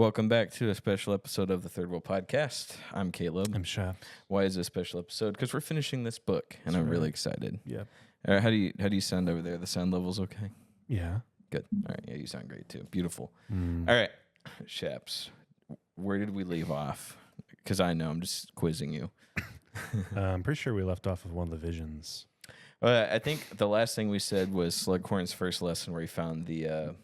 Welcome back to a special episode of the Third World Podcast. I'm Caleb. I'm Shaf. Why is it a special episode? Because we're finishing this book, and I'm really excited. Yep. All right, how do you sound over there? The sound level's okay? Yeah. Good. All right, yeah, you sound great too. Beautiful. All right, Shaps, where did we leave off? Because I know, I'm just quizzing you. I'm pretty sure we left off with one of the visions. I think the last thing we said was Slughorn's first lesson, where he found the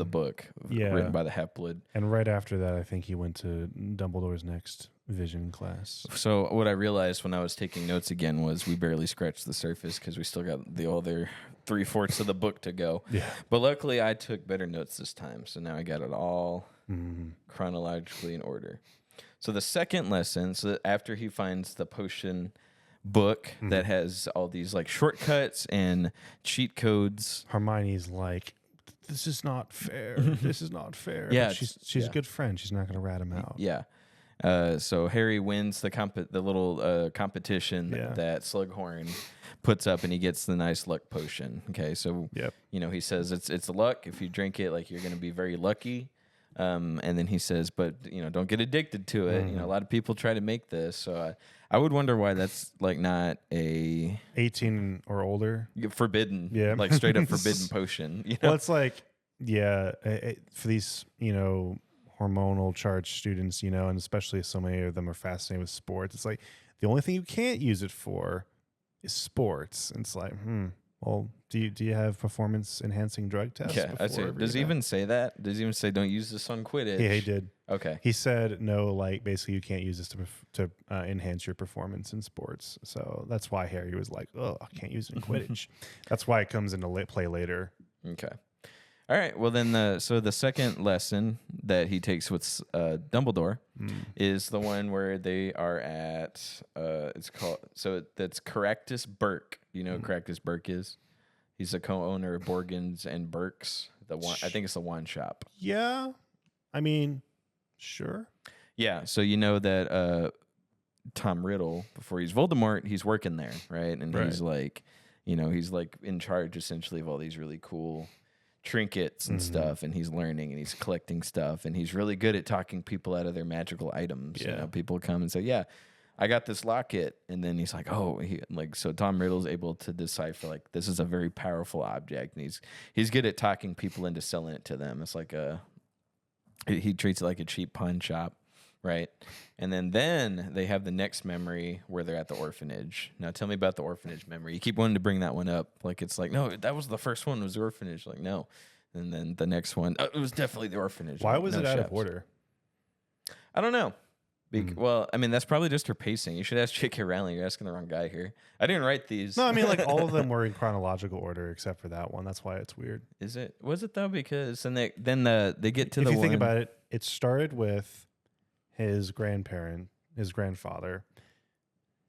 book written by the Half-Blood. And right after that, I think he went to Dumbledore's next vision class. So what I realized when I was taking notes again was we barely scratched the surface because we still got the other 3/4 of the book to go. Yeah. But luckily, I took better notes this time, so now I got it all chronologically in order. So the second lesson, so after he finds the potion book that has all these like shortcuts and cheat codes, Hermione's like, "This is not fair. This is not fair." Yeah, But she's a good friend. She's not going to rat him out. yeah. So Harry wins the little competition that Slughorn puts up, and he gets the nice luck potion. Okay, so he says it's luck. If you drink it, like, you're going to be very lucky. And then he says, but don't get addicted to it. A lot of people try to make this, so I would wonder why that's like not a 18 or older, forbidden, like straight up forbidden potion. Well, it's like, for these hormonal charged students, and especially so many of them are fascinated with sports. It's like the only thing you can't use it for is sports. And it's like, well, do you have performance enhancing drug tests? Yeah, I see. Does he even say that? Does he even say don't use this on Quidditch? Yeah, he did. Okay. He said no, like basically you can't use this to enhance your performance in sports. So that's why Harry was like, oh, I can't use it in Quidditch. That's why it comes into play later. Okay. All right. Well, then the second lesson that he takes with Dumbledore is the one where they are at. It's called that's Caractacus Burke. You know who Caractacus Burke is? He's the co-owner of Borgins and Burke's. I think it's the wine shop. Yeah, I mean, sure. Yeah. So you know that Tom Riddle, before he's Voldemort, he's working there, right? And he's like, he's like in charge essentially of all these really cool trinkets and stuff, and he's learning and he's collecting stuff, and he's really good at talking people out of their magical items. People come and say, yeah, I got this locket, and then he's like, oh, so Tom Riddle's able to decipher, like, this is a very powerful object, and he's good at talking people into selling it to them. It's like he treats it like a cheap pawn shop, right? And then they have the next memory where they're at the orphanage. Now tell me about the orphanage memory. You keep wanting to bring that one up. Like, it's like, no, that was the first one, was the orphanage. Like, no. And then the next one, it was definitely the orphanage. Why was it out of order? I don't know. Well, I mean, that's probably just her pacing. You should ask J.K. Rowling. You're asking the wrong guy here. I didn't write these. No, I mean, like, all of them were in chronological order except for that one. That's why it's weird. Is it? Was it though? Because then they get to if the you one. Think about it, it started with his grandfather.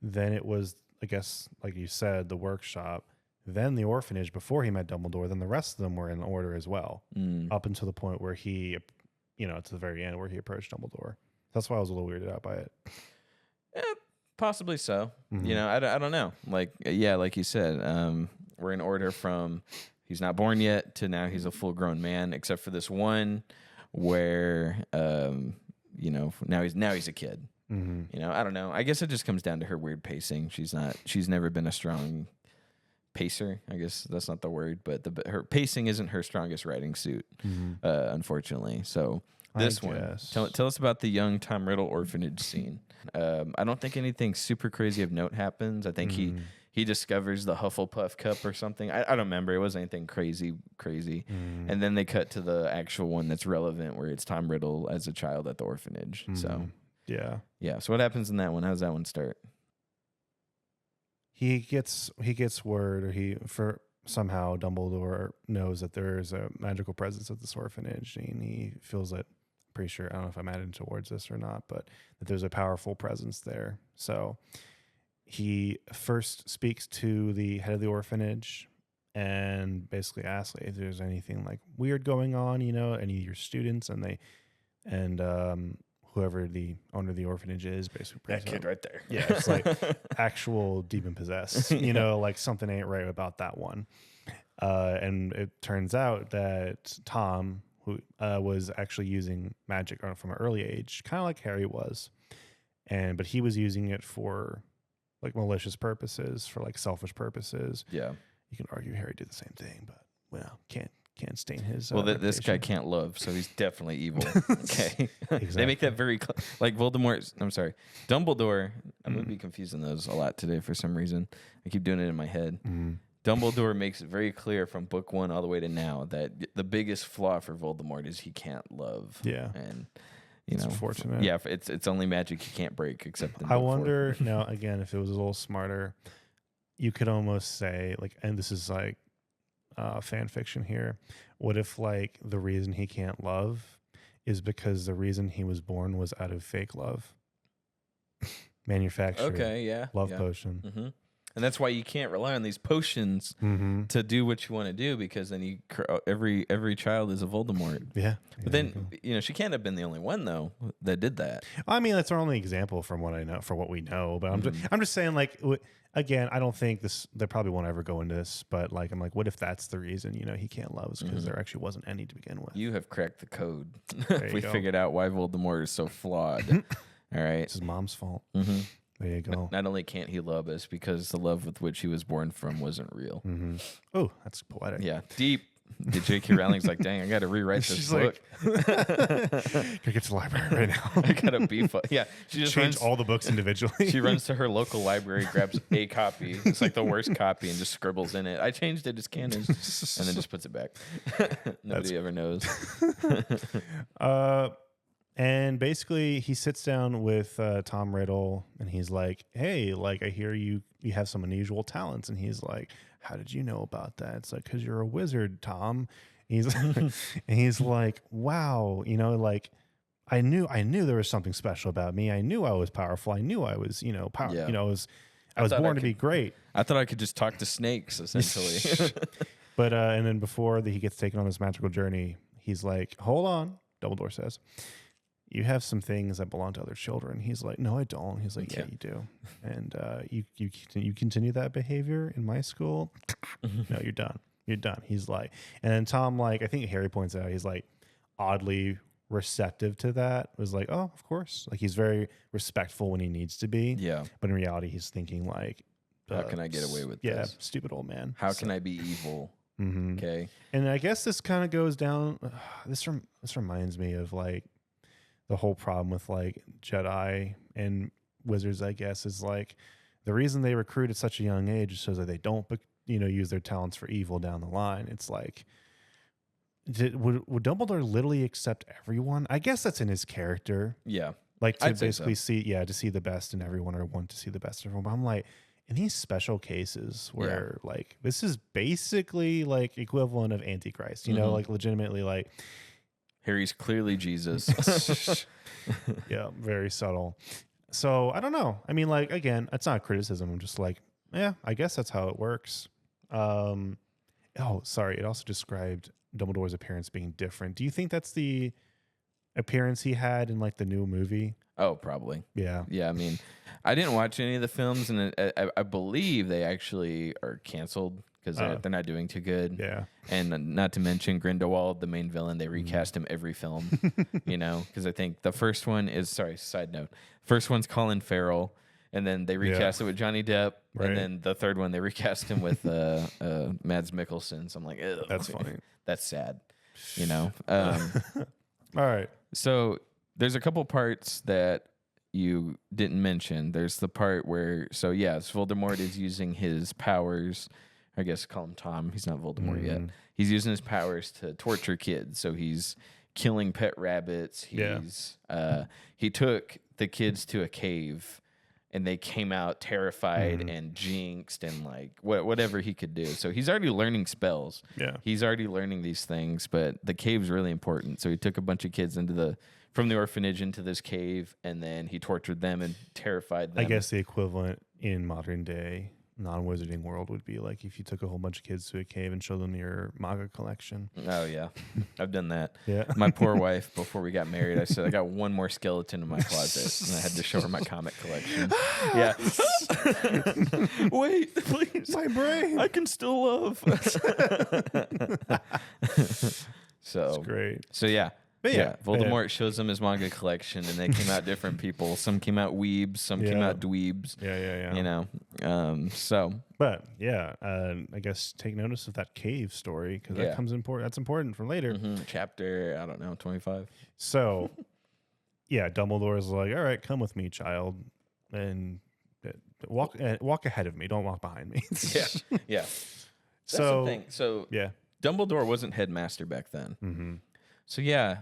Then it was, I guess, like you said, the workshop. Then the orphanage before he met Dumbledore. Then the rest of them were in order as well, up until the point where he, to the very end where he approached Dumbledore. That's why I was a little weirded out by it. Possibly so. I don't know. Like, like you said, we're in order from he's not born yet to now he's a full-grown man, except for this one where, now he's a kid. I don't know. I guess it just comes down to her weird pacing. She's never been a strong pacer. I guess that's not the word, but her pacing isn't her strongest writing suit, unfortunately. So. This one. Tell us about the young Tom Riddle orphanage scene. I don't think anything super crazy of note happens. I think he discovers the Hufflepuff cup or something. I don't remember. It wasn't anything crazy. And then they cut to the actual one that's relevant, where it's Tom Riddle as a child at the orphanage. So yeah. So what happens in that one? How does that one start? He gets word, or somehow Dumbledore knows that there is a magical presence at this orphanage, and he feels that. Pretty sure, I don't know if I'm adding towards this or not, but that there's a powerful presence there. So he first speaks to the head of the orphanage and basically asks if there's anything like weird going on, any of your students, and whoever the owner of the orphanage is, basically. That kid right there. Yeah, it's like actual demon possessed, like something ain't right about that one. And it turns out that Tom, who was actually using magic from an early age, kind of like Harry was, but he was using it for like malicious purposes, for like selfish purposes. Yeah. You can argue Harry did the same thing, but can't stain his. Well, this guy can't love, so he's definitely evil. Okay, Exactly. They make that very like Voldemort. I'm sorry, Dumbledore. I'm gonna be confusing those a lot today for some reason. I keep doing it in my head. Dumbledore makes it very clear from book 1 all the way to now that the biggest flaw for Voldemort is he can't love. Yeah, and it's unfortunate. Yeah, it's only magic he can't break. Except in I wonder now again if it was a little smarter, you could almost say like, and this is like fan fiction here. What if like the reason he can't love is because the reason he was born was out of fake love, manufactured? Okay, yeah, love potion. Mm-hmm. And that's why you can't rely on these potions to do what you want to do, because then every child is a Voldemort. Yeah. But then, she can't have been the only one, though, that did that. I mean, that's our only example from what I know, for what we know. But I'm just saying, like, again, I don't think they probably won't ever go into this, but like, I'm like, what if that's the reason, he can't love is because there actually wasn't any to begin with. You have cracked the code. We figured out why Voldemort is so flawed. All right. It's his mom's fault. Mm-hmm. There you go. Not only can't he love us, because the love with which he was born from wasn't real. Oh, that's poetic. Yeah, deep. The J.K. Rowling's like, dang, I got to rewrite this book. Like, gotta get to the library right now. I gotta beef up. Yeah, she just change all the books individually. She runs to her local library, grabs a copy. It's like the worst copy, and just scribbles in it. I changed it as canon, and then just puts it back. Nobody ever knows. And basically, he sits down with Tom Riddle, and he's like, "Hey, like I hear you have some unusual talents." And he's like, "How did you know about that?" It's like, "'Cause you're a wizard, Tom." And he's like, "Wow, like I knew there was something special about me. I knew I was powerful. I knew I was, power. Yeah. I was born to be great." I thought I could just talk to snakes, essentially. But and then before he gets taken on this magical journey, he's like, "Hold on," Dumbledore says. "You have some things that belong to other children." He's like, "No, I don't." He's like, "Yeah, you do." And you continue that behavior in my school? No, you're done. You're done. He's like, and then Tom, like, I think Harry points out, he's like oddly receptive to that. Was like, "Oh, of course." Like, he's very respectful when he needs to be. Yeah. But in reality, he's thinking like, how can I get away with this? Yeah, stupid old man. How can I be evil? Okay. And I guess this kind of goes down. This reminds me of like the whole problem with like Jedi and wizards, I guess, is like the reason they recruit at such a young age is so that they don't, use their talents for evil down the line. It's like, would Dumbledore literally accept everyone? I guess that's in his character. Yeah. Like to basically see the best in everyone, or want to see the best in everyone. But I'm like, in these special cases where like this is basically like equivalent of Antichrist, like legitimately like, Harry's clearly Jesus. Yeah, very subtle. So I don't know. I mean, like, again, it's not criticism. I'm just like, yeah, I guess that's how it works. Sorry. It also described Dumbledore's appearance being different. Do you think that's the appearance he had in like the new movie? Oh, probably. Yeah. Yeah. I mean, I didn't watch any of the films, and I believe they actually are canceled because they're not doing too good. Yeah. And not to mention Grindelwald, the main villain, they recast him every film, because I think the first one is, side note, first one's Colin Farrell, and then they recast it with Johnny Depp, and then the third one they recast him with Mads Mikkelsen. So I'm like, ew. That's funny. That's sad, All right. So there's a couple parts that you didn't mention. There's the part where, Voldemort is using his powers. I guess call him Tom. He's not Voldemort yet. He's using his powers to torture kids. So he's killing pet rabbits. He took the kids to a cave, and they came out terrified and jinxed and like whatever he could do. So he's already learning spells. Yeah. He's already learning these things, but the cave's really important. So he took a bunch of kids from the orphanage into this cave, and then he tortured them and terrified them. I guess the equivalent in modern day non-wizarding world would be like if you took a whole bunch of kids to a cave and showed them your manga collection. Oh, yeah. I've done that. Yeah. My poor wife, before we got married, I said, I got one more skeleton in my closet, and I had to show her my comic collection. Yeah. Wait, please. My brain. I can still love. So It's great. So yeah. But yeah, Voldemort shows them his manga collection, and they came out different people. Some came out weebs, some came out dweebs. Yeah. You know, But yeah, I guess take notice of that cave story because that comes important. That's important for later. Chapter, I don't know, 25. So yeah, Dumbledore's like, all right, come with me, child, and walk ahead of me. Don't walk behind me. Yeah. That's the thing. So yeah, Dumbledore wasn't headmaster back then. mm-hmm. So yeah,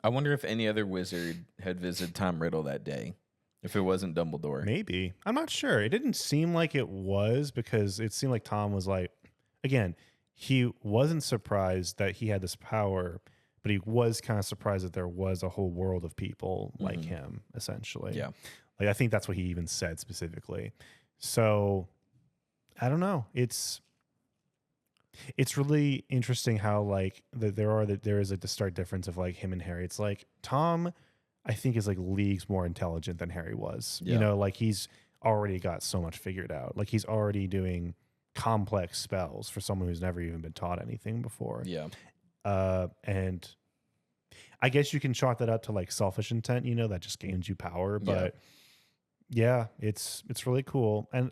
I wonder if any other wizard had visited Tom Riddle that day, if it wasn't Dumbledore. Maybe. I'm not sure. It didn't seem like it was because it seemed like Tom was like, again, he wasn't surprised that he had this power, but he was kind of surprised that there was a whole world of people like him, essentially. Yeah. Like, I think that's what he even said specifically. So I don't know. It's really interesting how like there is like the stark difference of like him and Harry. It's like Tom, I think, is like leagues more intelligent than Harry was. Yeah. You know, like he's already got so much figured out. Like he's already doing complex spells for someone who's never even been taught anything before. Yeah. And I guess you can chalk that up to like selfish intent, you know, that just gains you power. But yeah, it's really cool. And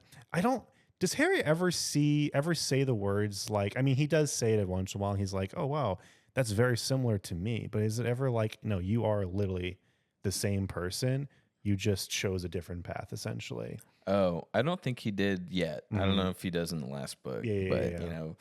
does Harry ever say the words like, I mean, he does say it every once in a while. He's like, oh, wow, that's very similar to me. But is it ever like, no, you are literally the same person. You just chose a different path, essentially. Oh, I don't think he did yet. I don't know if he does in the last book. But, you know.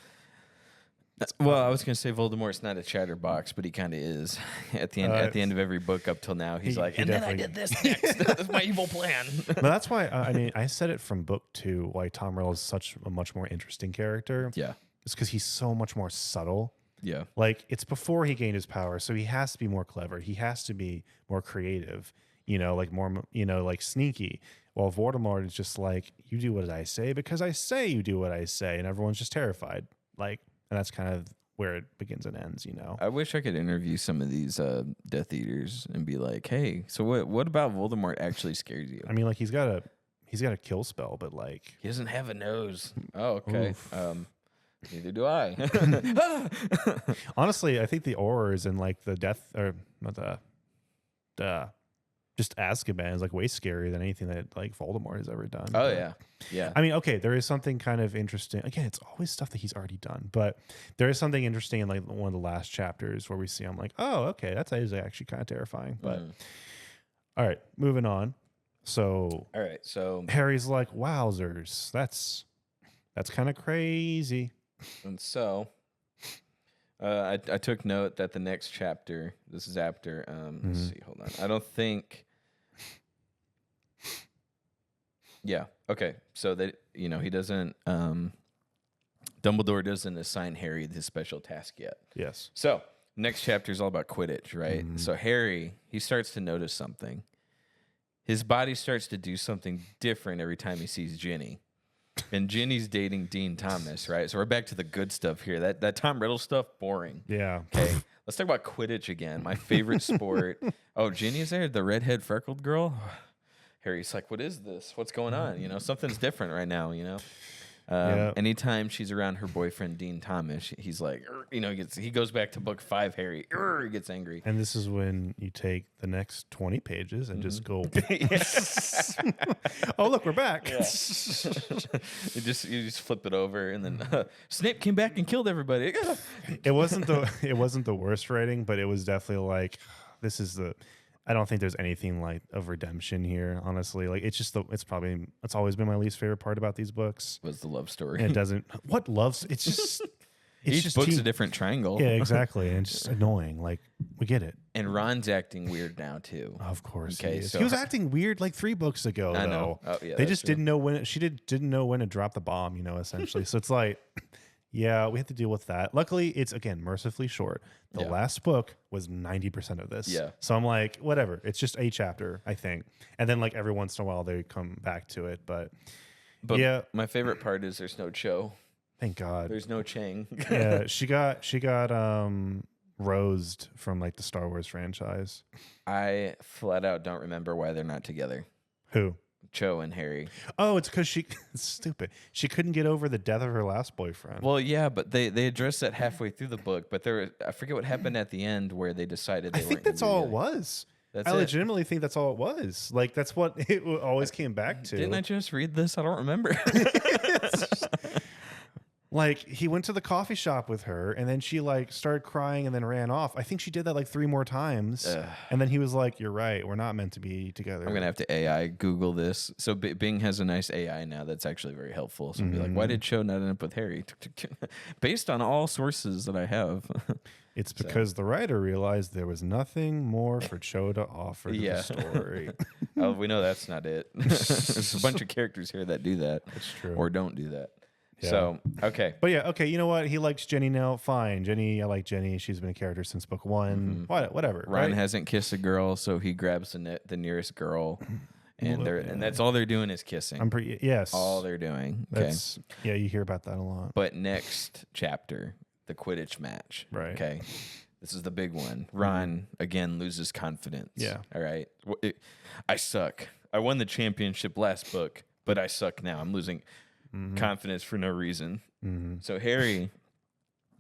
Well, I was going to say Voldemort's not a chatterbox, but he kind of is. At the end of every book up till now, he's like, and then I did this next. That's my evil plan. But that's why, I mean, I said it from book 2, why Tom Riddle is such a much more interesting character. Yeah. It's because he's so much more subtle. Yeah. Like, it's before he gained his power, so he has to be more clever. He has to be more creative, you know, like more, you know, like sneaky. While Voldemort is just like, you do what I say because I say you do what I say, and everyone's just terrified. Like, and that's kind of where it begins and ends, you know. I wish I could interview some of these Death Eaters and be like, hey, so what about Voldemort actually scares you? I mean, like, he's got a kill spell, but like, he doesn't have a nose. Oh, okay. Neither do I. Honestly, I think the Aurors and like the death, or not just Azkaban is like way scarier than anything that like Voldemort has ever done. Oh, but, yeah. I mean, okay, there is something kind of interesting. Again, it's always stuff that he's already done, but there is something interesting in like one of the last chapters where we see him like, oh, okay, that's actually kind of terrifying. But all right, moving on. So Harry's like, wowzers, that's kind of crazy. And so I took note that the next chapter, this is after, let's see, hold on. I don't think. Yeah. Okay. So that, you know, he doesn't, Dumbledore doesn't assign Harry his special task yet. Yes. So next chapter is all about Quidditch, right? So Harry, he starts to notice something. His body starts to do something different every time he sees Ginny. And Ginny's dating Dean Thomas, right? So we're back to the good stuff here. That Tom Riddle stuff, boring. Yeah. Okay. Let's talk about Quidditch again. My favorite sport. Oh, Ginny's there, the redhead freckled girl. Harry's like, what is this? What's going on? You know, something's different right now, you know? Anytime she's around her boyfriend, Dean Thomas, he's like, you know, he goes back to book 5, Harry. He gets angry. And this is when you take the next 20 pages and just go, oh, look, we're back. Yeah. you just flip it over, and then Snape came back and killed everybody. It wasn't the worst writing, but it was definitely like, I don't think there's anything like of redemption here, honestly. Like it's always been my least favorite part about these books. Was the love story. And it doesn't, it's just, each book's a different triangle. Yeah, exactly. And it's just annoying. Like, we get it. And Ron's acting weird now too. Of course. Okay, he was acting weird like 3 books ago, I though. know. Oh, yeah, they just didn't know when didn't know when to drop the bomb, you know, essentially. So it's like, yeah, we have to deal with that. Luckily, it's, again, mercifully short. The last book was 90% of this. Yeah. So I'm like, whatever. It's just a chapter, I think. And then, like, every once in a while, they come back to it. But yeah. My favorite part is there's no Cho. Thank God. There's no Chang. Yeah, she got rosed from, like, the Star Wars franchise. I flat out don't remember why they're not together. Who? Cho and Harry. Oh, it's because it's stupid. She couldn't get over the death of her last boyfriend. Well, yeah, but they addressed that halfway through the book. But I forget what happened at the end where they decided they I think that's all it was. I legitimately think that's all it was. Like, that's what it always came back to. Didn't I just read this? I don't remember. Like, he went to the coffee shop with her, and then she, like, started crying and then ran off. I think she did that, like, 3 more times. And then he was like, you're right. We're not meant to be together. I'm going to have to AI Google this. So Bing has a nice AI now that's actually very helpful. So be like, why did Cho not end up with Harry? Based on all sources that I have. It's because the writer realized there was nothing more for Cho to offer to the story. Oh, we know that's not it. There's a bunch of characters here that do that. That's true. Or don't do that. Yeah. So, okay. But yeah, okay, you know what? He likes Jenny now. Fine. Jenny, I like Jenny. She's been a character since book 1. Whatever. Ron right? hasn't kissed a girl, so he grabs the nearest girl. And and that's all they're doing is kissing. Yes. All they're doing. Okay. Yeah, you hear about that a lot. But next chapter, the Quidditch match. Right. Okay. This is the big one. Ron, again, loses confidence. Yeah. All right. I suck. I won the championship last book, but I suck now. I'm losing confidence for no reason. So Harry,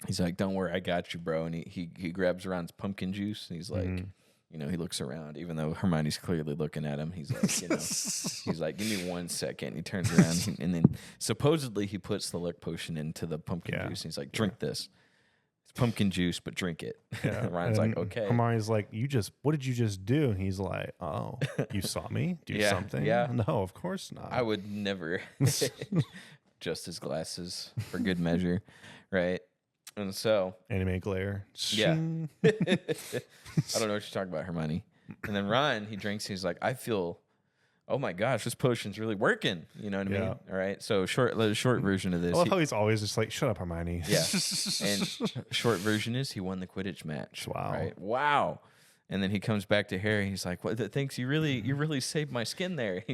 he's like, don't worry, I got you, bro. And he grabs Ron's pumpkin juice, and he's like, you know, he looks around, even though Hermione's clearly looking at him. He's like, you know, he's like, give me 1 second. He turns around, and then supposedly he puts the luck potion into the pumpkin juice. And he's like, drink this. It's pumpkin juice, but drink it. Yeah. Ron's like, okay. Hermione's like, what did you just do? And he's like, oh, you saw me do something? Yeah. No, of course not. I would never adjust his glasses for good measure, right? And so anime glare. Yeah. I don't know what you're talking about, Hermione. And then Ron, he drinks. He's like, I feel, oh my gosh, this potion's really working. You know what I mean? All right. So short version of this. I love how he's always just like, shut up, Hermione. Yeah. And short version is he won the Quidditch match. Wow. Right? Wow. And then he comes back to Harry. He's like, "What? Thanks, you really saved my skin there."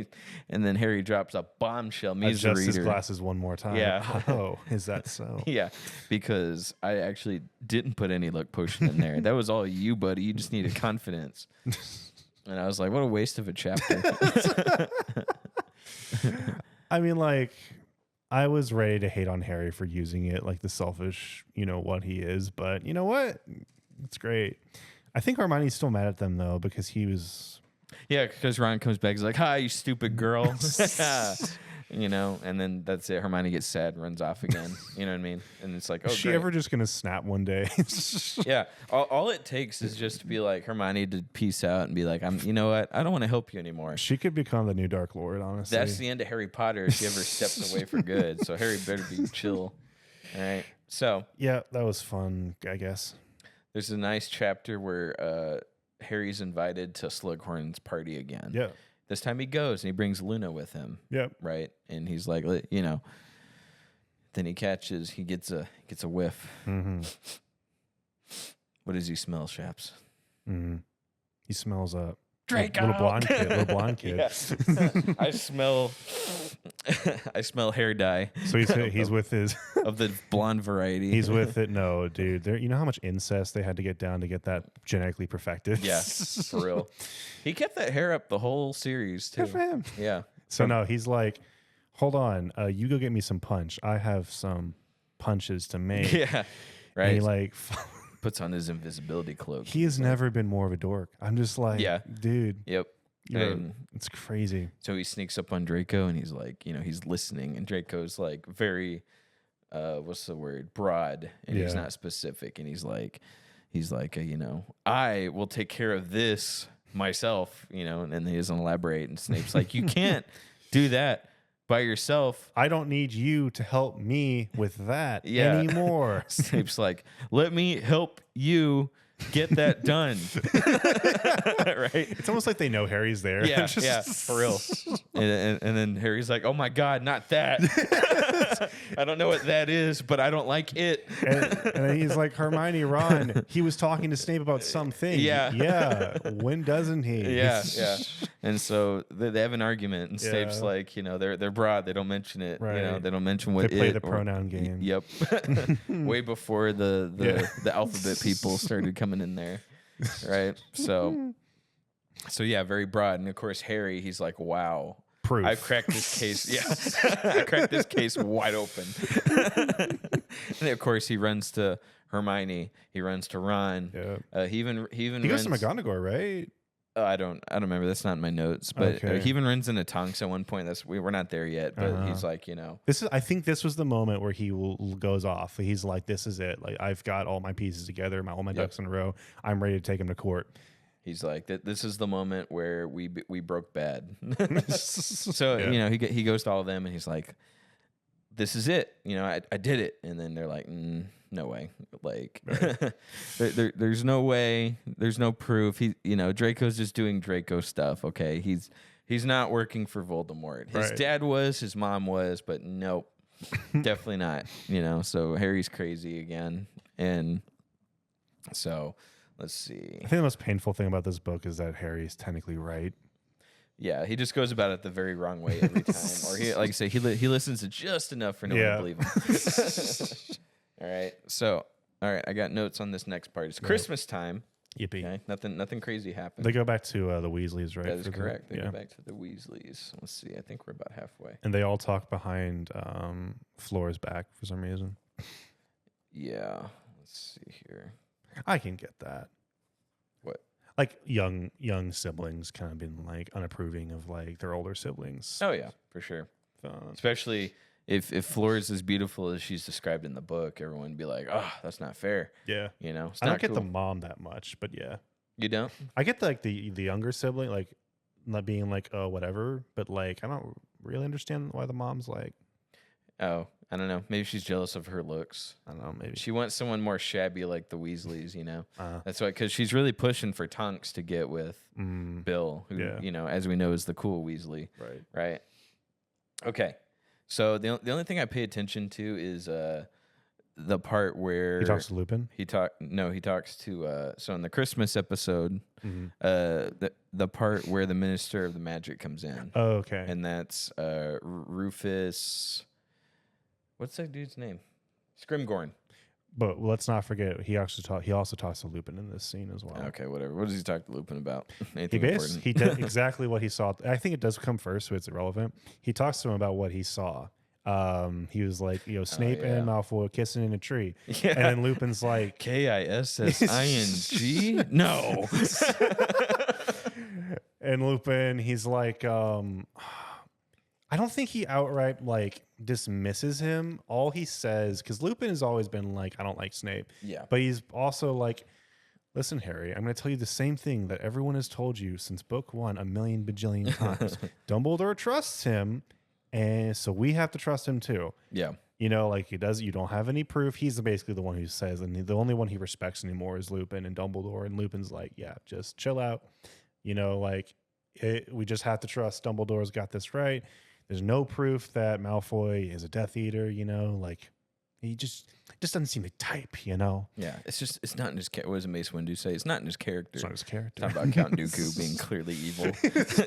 And then Harry drops a bombshell. Adjust his glasses one more time. Yeah. Oh, is that so? Yeah, because I actually didn't put any luck potion in there. That was all you, buddy. You just needed confidence. And I was like, what a waste of a chapter. I mean, like, I was ready to hate on Harry for using it, like the selfish, you know, what he is. But you know what? It's great. I think Hermione's still mad at them, though, because he was... Yeah, because Ron comes back. He's like, hi, you stupid girl. You know, and then that's it. Hermione gets sad, runs off again. You know what I mean? And it's like, oh, is she ever just going to snap one day? Yeah. All it takes is just to be like Hermione to peace out and be like, you know what? I don't want to help you anymore. She could become the new Dark Lord, honestly. That's the end of Harry Potter if she ever steps away for good. So Harry better be chill. All right. So. Yeah, that was fun, I guess. There's a nice chapter where Harry's invited to Slughorn's party again. Yeah. This time he goes and he brings Luna with him. Yep. Right. And he's like, you know, then he gets a whiff. Mm-hmm. What does he smell, Shaps? Mm-hmm. He smells a Draco. Little blonde kid. Yeah. I smell hair dye. So he's with his of the blonde variety. He's with it. No, dude. You know how much incest they had to get down to get that genetically perfected? Yeah, for real. He kept that hair up the whole series too. Good for him. Yeah. So no, he's like, hold on, you go get me some punch. I have some punches to make. Yeah. Right. And he like puts on his invisibility cloak. He has never been more of a dork. I'm just like, dude. Yep. And it's crazy. So he sneaks up on Draco and he's like, you know, he's listening, and Draco's like very, what's the word? Broad, and he's not specific. And he's like, you know, I will take care of this myself, you know, and then he doesn't elaborate. And Snape's like, you can't do that by yourself. I don't need you to help me with that anymore. Snape's like, let me help you get that done. Right? It's almost like they know Harry's there. Yeah, yeah, for real. And then Harry's like, oh my God, not that. I don't know what that is, but I don't like it. And then he's like, Hermione, Ron, he was talking to Snape about something. Yeah. Yeah. When doesn't he? Yeah, yeah. And so they have an argument, and Snape's like, you know, they're broad. They don't mention it. Right. You know, they don't mention what they play the pronoun game. Yep. Way before the alphabet people started coming in there. Right. So yeah, very broad. And of course, Harry, he's like, wow. proof. I've cracked this case. Yeah, I cracked this case wide open. And of course, he runs to Hermione. He runs to Ron. Yeah. He even He runs goes to McGonagall, right? I don't remember. That's not in my notes. But Okay. he even runs into Tonks at one point. We're not there yet. But he's like, I think this was the moment where he goes off. He's like, "This is it. Like, I've got all my pieces together, all my ducks in a row. I'm ready to take him to court." He's like, this is the moment where we broke bad. So he goes to all of them and he's like, this is it. I did it. And then they're like, no way. Like, Right. there's no way. There's no proof. Draco's just doing Draco stuff. Okay, he's not working for Voldemort. His dad was, his mom was, but nope, definitely not. So Harry's crazy again, and so. Let's see. I think the most painful thing about this book is that Harry is technically right. Yeah, he just goes about it the very wrong way every time. Or he, like I say, he listens to just enough for no one to believe him. All right. So, all right, I got notes on this next part. It's Christmas time. Yippee. Okay? Nothing crazy happened. They go back to the Weasleys, right? That is correct. They go back to the Weasleys. Let's see. I think we're about halfway. And they all talk behind Flora's back for some reason. Yeah. Let's see here. I can get that. What? Like young siblings kind of been like unapproving of like their older siblings. Oh yeah, for sure. Especially if Flora's as beautiful as she's described in the book, everyone would be like, "Oh, that's not fair." Yeah. It's I not don't get cool. the mom that much, but yeah. You don't? I get the younger sibling like not being like, "Oh, whatever," but like I don't really understand why the mom's like, oh, I don't know. Maybe she's jealous of her looks. I don't know, maybe. She wants someone more shabby like the Weasleys, That's why, because she's really pushing for Tonks to get with Bill, who, as we know, is the cool Weasley. Right. Okay. So the only thing I pay attention to is the part where he talks to Lupin. He talks to so in the Christmas episode, the part where the Minister of the Magic comes in. Oh, okay. And that's Rufus. What's that dude's name? Scrimgorn. But let's not forget he also talks to Lupin in this scene as well. Okay, whatever. What does he talk to Lupin about? Anything important? He did exactly what he saw. I think it does come first, so it's irrelevant. He talks to him about what he saw. He was like, Snape and Malfoy kissing in a tree. Yeah. And then Lupin's like, KISSING? No. And Lupin, he's like, I don't think he outright like dismisses him. All he says, because Lupin has always been like, I don't like Snape. Yeah. But he's also like, listen, Harry, I'm going to tell you the same thing that everyone has told you since book 1 a million bajillion times. Dumbledore trusts him, and so we have to trust him too. Yeah. Like he does. You don't have any proof. He's basically the one who says, and the only one he respects anymore is Lupin and Dumbledore. And Lupin's like, yeah, just chill out. We just have to trust Dumbledore's got this right. There's no proof that Malfoy is a Death Eater, he just doesn't seem the type, Yeah, it's not in his what does Mace Windu say? It's not in his character. It's not his character. Talking about Count Dooku being clearly evil.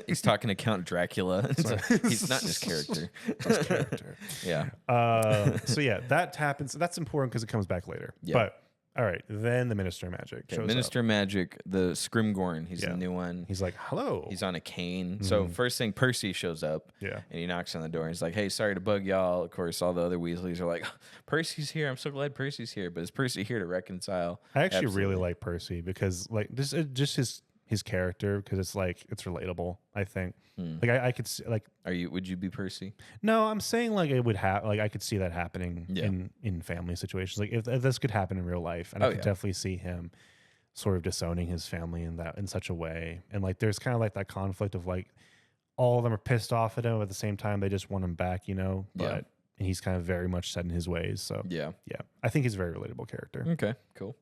He's talking to Count Dracula. He's not in his character. His character. Yeah. So yeah, that happens. That's important because it comes back later. Yeah. But all right, then the Minister of Magic shows Minister up. of Magic, the Scrimgorn. He's the new one. He's like, hello. He's on a cane. So first thing, Percy shows up. Yeah. And he knocks on the door. And he's like, hey, sorry to bug y'all. Of course, all the other Weasleys are like, Percy's here. I'm so glad Percy's here. But is Percy here to reconcile? I actually really like Percy because like this is just his character, because it's like it's relatable, I think. Like I could see, like, would you be Percy? No, I'm saying like it would have, like I could see that happening in family situations. Like if this could happen in real life, and I could definitely see him sort of disowning his family in such a way. And like there's kind of like that conflict of like all of them are pissed off at him at the same time, they just want him back, but and he's kind of very much set in his ways. So yeah, I think he's a very relatable character. Okay, cool.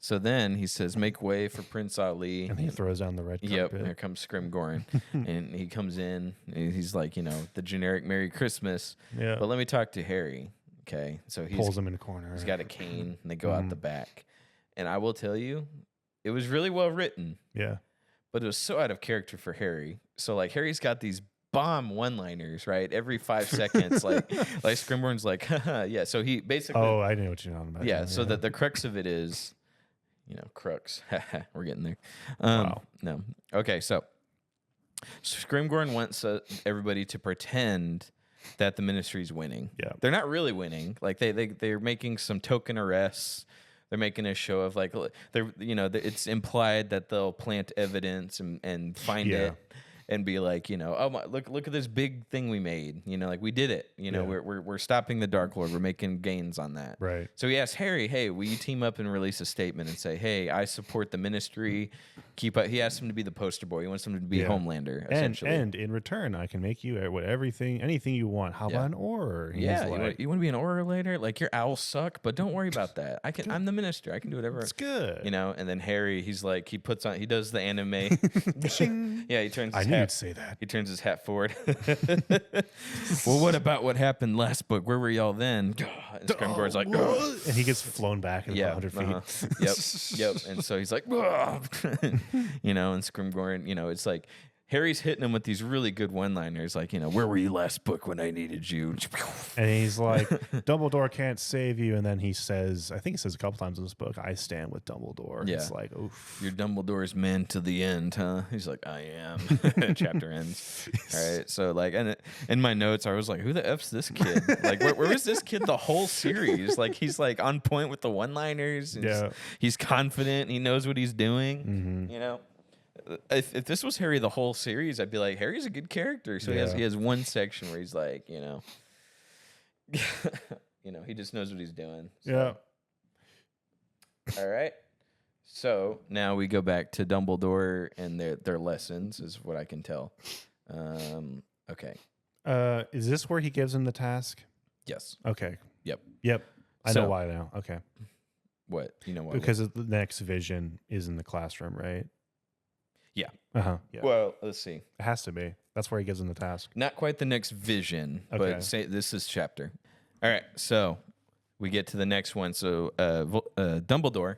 So then he says, make way for Prince Ali. And he throws down the red carpet. Yep, here comes Scrimgorn. And he comes in, and he's like, the generic Merry Christmas. Yeah. But let me talk to Harry. Okay, so he pulls him in the corner. He's got a cane, and they go out the back. And I will tell you, it was really well written. Yeah. But it was so out of character for Harry. So, like, Harry's got these bomb one-liners, right? Every 5 seconds, like Scrimgorn's like, haha, yeah. So he basically... Oh, I know what you're talking about. Yeah, so the crux of it is... crux. We're getting there. Wow. No. Okay, so Scrimgorn wants everybody to pretend that the Ministry's winning. Yeah. They're not really winning. Like they're making some token arrests. They're making a show of like they're it's implied that they'll plant evidence and find it and be like, oh my, look at this big thing we made. Like we did it. We're stopping the Dark Lord. We're making gains on that. Right. So he asked Harry, hey, will you team up and release a statement and say, hey, I support the Ministry. He asked him to be the poster boy. He wants him to be Homelander, essentially. And in return, I can make you anything you want. How about an Auror? You want to be an Auror later? Like your owls suck, but don't worry about that. I'm the Minister. I can do whatever. It's good. And then Harry, he does the anime. He turns his I knew you'd say that. He turns his hat forward. Well, what about what happened last book? Where were y'all then? And Scrimgorn's like, and he gets flown back 100 feet. Yep. And so he's like, and Scrimgorn, it's like Harry's hitting him with these really good one-liners, like, where were you last book when I needed you? And he's like, Dumbledore can't save you. And then he says, I think he says a couple times in this book, I stand with Dumbledore. Yeah. It's like, oof. You're Dumbledore's man to the end, huh? He's like, I am. Chapter ends. All right. So, like, and in my notes, I was like, who the F's this kid? Like, where was this kid the whole series? Like, he's like on point with the one-liners. He's confident. He knows what he's doing, If this was Harry the whole series, I'd be like, Harry's a good character. So he has one section where he's like, he just knows what he's doing. So. Yeah. All right. So now we go back to Dumbledore and their lessons, is what I can tell. Okay. Is this where he gives him the task? Yes. Okay. Yep. I know why now. Okay. What? You know what? Because the next vision is in the classroom, right? Yeah. Yeah. Well, let's see. It has to be. That's where he gives him the task. Not quite the next vision, but this is chapter. All right. So we get to the next one. So Dumbledore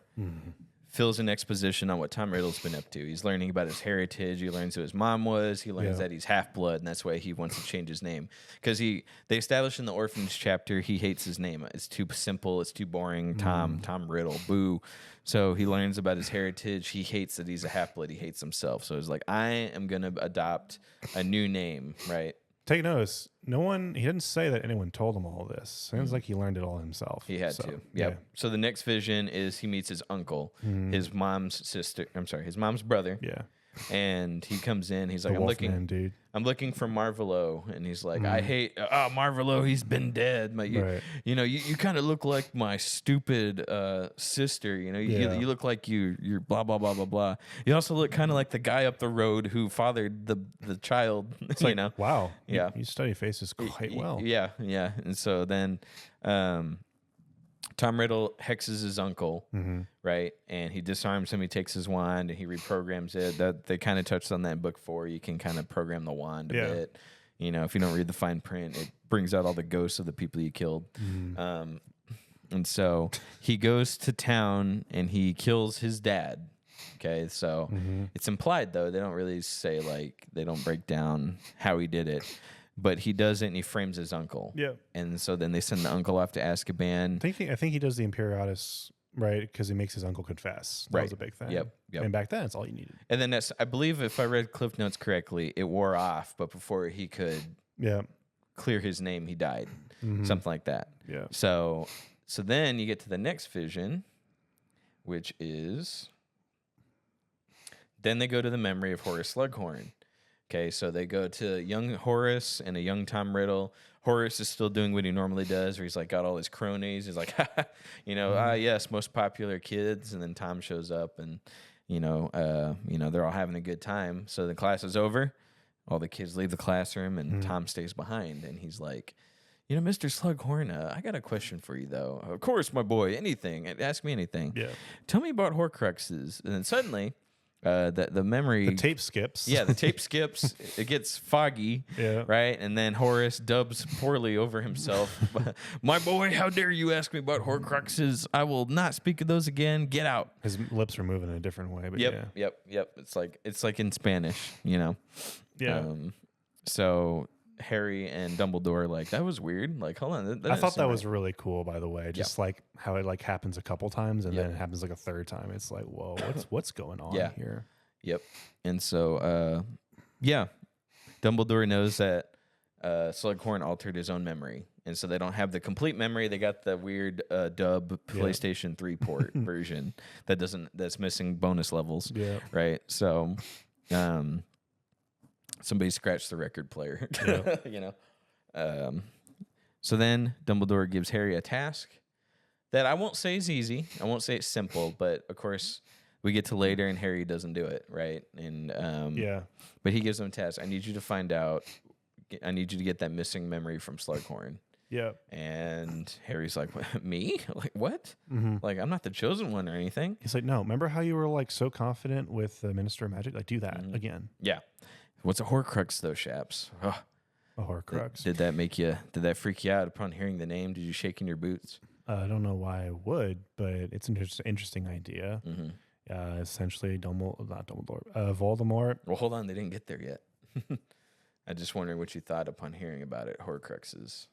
fills an exposition on what Tom Riddle's been up to. He's learning about his heritage. He learns who his mom was. He learns that he's half-blood, and that's why he wants to change his name. Because they established in the orphanage chapter he hates his name. It's too simple. It's too boring. Tom Riddle. Boo. So he learns about his heritage. He hates that he's a half-blood. He hates himself. So he's like, I am going to adopt a new name, right? Take notice. He didn't say that anyone told him all this. Sounds like he learned it all himself. He had to. Yep. Yeah. So the next vision is he meets his uncle, his mom's brother. Yeah. And he comes in. He's like, I'm looking for Marvolo. And he's like, I hate Marvolo. He's been dead. You kind of look like my stupid sister. You look like you're blah blah blah blah blah. You also look kind of like the guy up the road who fathered the child. It's like, wow. Yeah, you study faces quite well. Yeah. And so then Tom Riddle hexes his uncle, right? And he disarms him. He takes his wand and he reprograms it. That they kind of touched on that in book 4. You can kind of program the wand a bit. If you don't read the fine print, it brings out all the ghosts of the people you killed. And so he goes to town and he kills his dad. Okay, so it's implied though. They don't really say, like, they don't break down how he did it. But he does it, and he frames his uncle. Yeah. And so then they send the uncle off to Azkaban. I think he does the Imperatus, right? Because he makes his uncle confess. That was a big thing. Yep. And back then, it's all you needed. And then I believe, if I read Cliff Notes correctly, it wore off. But before he could clear his name, he died. Something like that. Yeah. So then you get to the next vision, which is... Then they go to the memory of Horace Slughorn. Okay, so they go to young Horace and a young Tom Riddle. Horace is still doing what he normally does, where he's like got all his cronies. He's like, yes, most popular kids. And then Tom shows up, and they're all having a good time. So the class is over. All the kids leave the classroom, and Tom stays behind. And he's like, Mr. Slughorn, I got a question for you, though. Of course, my boy. Anything. Ask me anything. Yeah. Tell me about Horcruxes. And then suddenly... the memory... The tape skips. Yeah, the tape skips. It gets foggy, right? And then Horace dubs poorly over himself. My boy, how dare you ask me about Horcruxes? I will not speak of those again. Get out. His lips are moving in a different way. But Yep. It's like in Spanish, Yeah. So Harry and Dumbledore, like, that was weird. Like, hold on. I thought that was really cool, by the way. Just like how it happens a couple times and then it happens like a third time. It's like, whoa, what's going on here? Yep. And so Yeah. Dumbledore knows that Slughorn altered his own memory. And so they don't have the complete memory. They got the weird dub PlayStation 3 port version that's missing bonus levels. Yeah. Right. So somebody scratched the record player. Yeah. You know. So then Dumbledore gives Harry a task that I won't say is easy. I won't say it's simple, but of course we get to later and Harry doesn't do it, right? And but he gives him a task. I need you to get that missing memory from Slughorn. Yeah. And Harry's like, me? Like, what? Mm-hmm. Like, I'm not the chosen one or anything. He's like, no, remember how you were like so confident with the Minister of Magic? Like, do that again. Yeah. What's a Horcrux though, Shaps? Ugh. A Horcrux. Did that freak you out upon hearing the name? Did you shake in your boots? I don't know why I would, but it's an interesting idea. Mm-hmm. Essentially, Voldemort. Well, hold on. They didn't get there yet. I just wondering what you thought upon hearing about it. Horcruxes.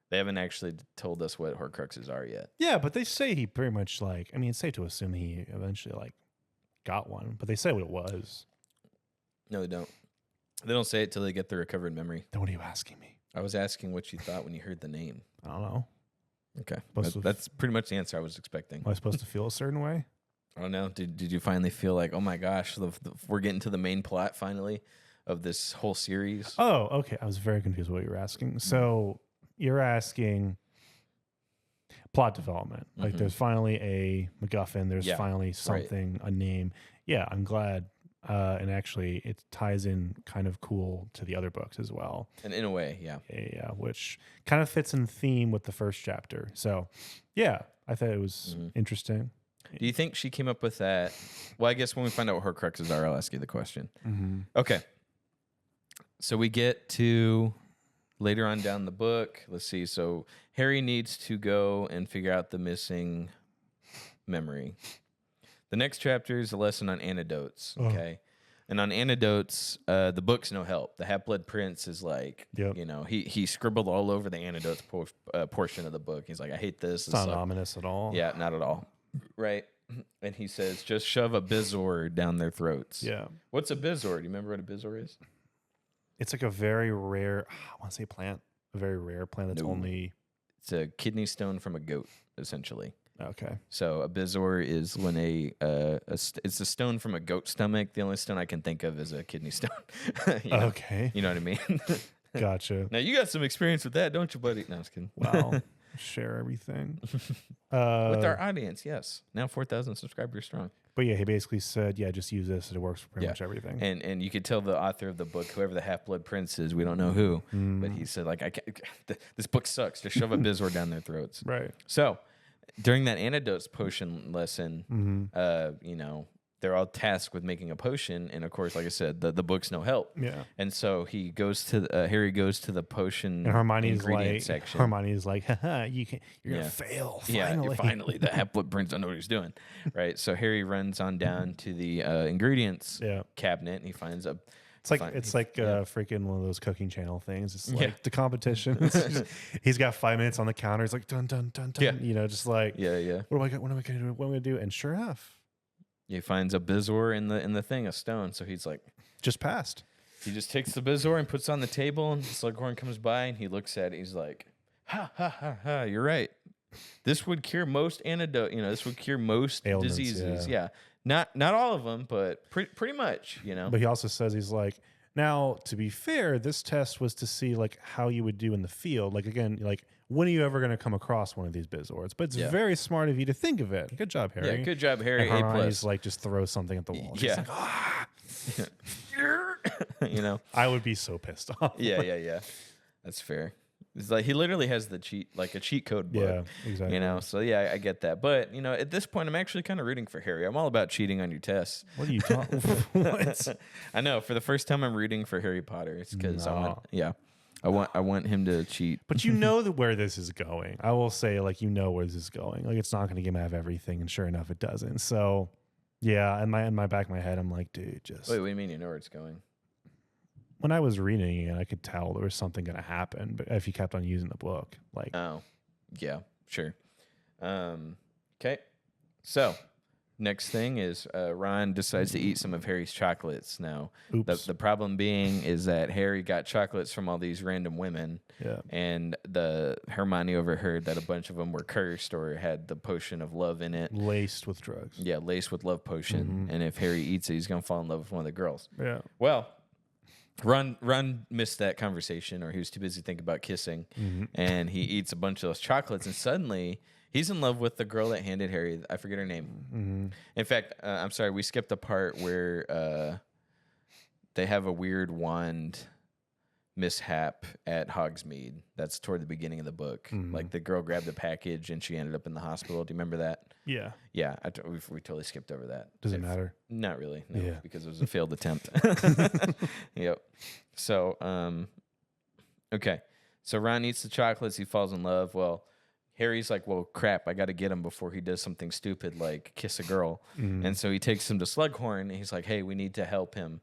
They haven't actually told us what Horcruxes are yet. Yeah, but they say he pretty much it's safe to assume he eventually got one, but they say what it was. No, they don't. They don't say it till they get the recovered memory. Then what are you asking me? I was asking what you thought when you heard the name. I don't know. Okay. That's pretty much the answer I was expecting. Am I supposed to feel a certain way? I don't know. Did you finally feel like, oh my gosh, we're getting to the main plot finally of this whole series? Oh, okay. I was very confused what you were asking. So you're asking plot development. Like there's finally a MacGuffin. There's finally something, a name. Yeah, I'm glad. And actually, it ties in kind of cool to the other books as well. And in a way, yeah. Yeah, which kind of fits in theme with the first chapter. So, yeah, I thought it was interesting. Do you think she came up with that? Well, I guess when we find out what Horcruxes are, I'll ask you the question. Mm-hmm. Okay. So we get to later on down the book. Let's see. So Harry needs to go and figure out the missing memory. The next chapter is a lesson on antidotes. Okay. And on antidotes, the book's no help. The Half-Blood Prince is like, he scribbled all over the antidotes portion of the book. He's like, I hate this. It's not ominous at all. Yeah, not at all. Right. And he says, just shove a Bizor down their throats. Yeah. What's a Bizor? Do you remember what a Bizor is? It's like a very rare, I want to say plant, a very rare plant that's only... It's a kidney stone from a goat, essentially. Okay. So a Bizor is when it's a stone from a goat stomach. The only stone I can think of is a kidney stone. Okay. You know what I mean? Gotcha. Now, you got some experience with that, don't you, buddy? No, I was kidding. Wow. Share everything. With our audience, yes. Now 4,000 subscribers strong. But yeah, he basically said, just use this. It works for pretty much everything. And you could tell the author of the book, whoever the Half-Blood Prince is, we don't know who, but he said, like, this book sucks. Just shove a Bizor down their throats. Right. So during that antidotes potion lesson, they're all tasked with making a potion, and of course, like I said, the book's no help. Yeah. And so Harry goes to the potion and Hermione's ingredient section. Hermione's like, haha, you're gonna fail. Finally. Yeah, finally, the Half-Blood Prince don't know what he's doing, right? So Harry runs on down to the ingredients cabinet, and he finds a. It's like freaking one of those cooking channel things. It's like the competition. He's got 5 minutes on the counter. He's like dun dun dun dun. Yeah. Just like yeah. What am I gonna do? What am I gonna do? And sure enough. He finds a Bizor in the thing, a stone. So he's like, just passed. He just takes the Bizor and puts it on the table, and Slughorn comes by and he looks at it. He's like, ha ha ha ha! You're right. This would cure most antidote. This would cure most ailments, diseases. Yeah, not all of them, but pretty much. But he also says he's like, now to be fair, this test was to see like how you would do in the field. Like again, like. When are you ever going to come across one of these Bizors? But it's very smart of you to think of it. Good job, Harry. Yeah, good job, Harry. And Hermione's like just throw something at the wall. Yeah. Like, ah! I would be so pissed off. Yeah. That's fair. It's like he literally has a cheat code book. Yeah, exactly. So yeah, I get that. But at this point, I'm actually kind of rooting for Harry. I'm all about cheating on your tests. What are you talking? What? I know. For the first time, I'm rooting for Harry Potter. It's because I want him to cheat. But you know where this is going. I will say, like, where this is going. Like, it's not going to get him out of everything, and sure enough, it doesn't. So, yeah, in my back of my head, I'm like, dude, just... Wait, what do you mean you know where it's going? When I was reading it, I could tell there was something going to happen, but if you kept on using the book, like... Oh, yeah, sure. Okay, so Next thing is Ron decides to eat some of Harry's chocolates. Now, Oops. the problem being is that Harry got chocolates from all these random women, and the Hermione overheard that a bunch of them were cursed or had the potion of love in it, Laced with drugs. Yeah, laced with love potion. And if Harry eats it, he's gonna fall in love with one of the girls. Yeah. Well, Ron missed that conversation, or he was too busy thinking about kissing, and he eats a bunch of those chocolates, and suddenly he's in love with the girl that handed Harry. I forget her name. In fact, I'm sorry, we skipped the part where they have a weird wand mishap at Hogsmeade. That's toward the beginning of the book. Like the girl grabbed a package and she ended up in the hospital. Do you remember that? Yeah. Yeah, we totally skipped over that. Does it matter? Not really, no, Yeah. because it was a failed attempt. Yep. So, okay. So Ron eats the chocolates. He falls in love. Well, Harry's like, well, crap, I got to get him before he does something stupid like kiss a girl. And so he takes him to Slughorn, and he's like, hey, we need to help him.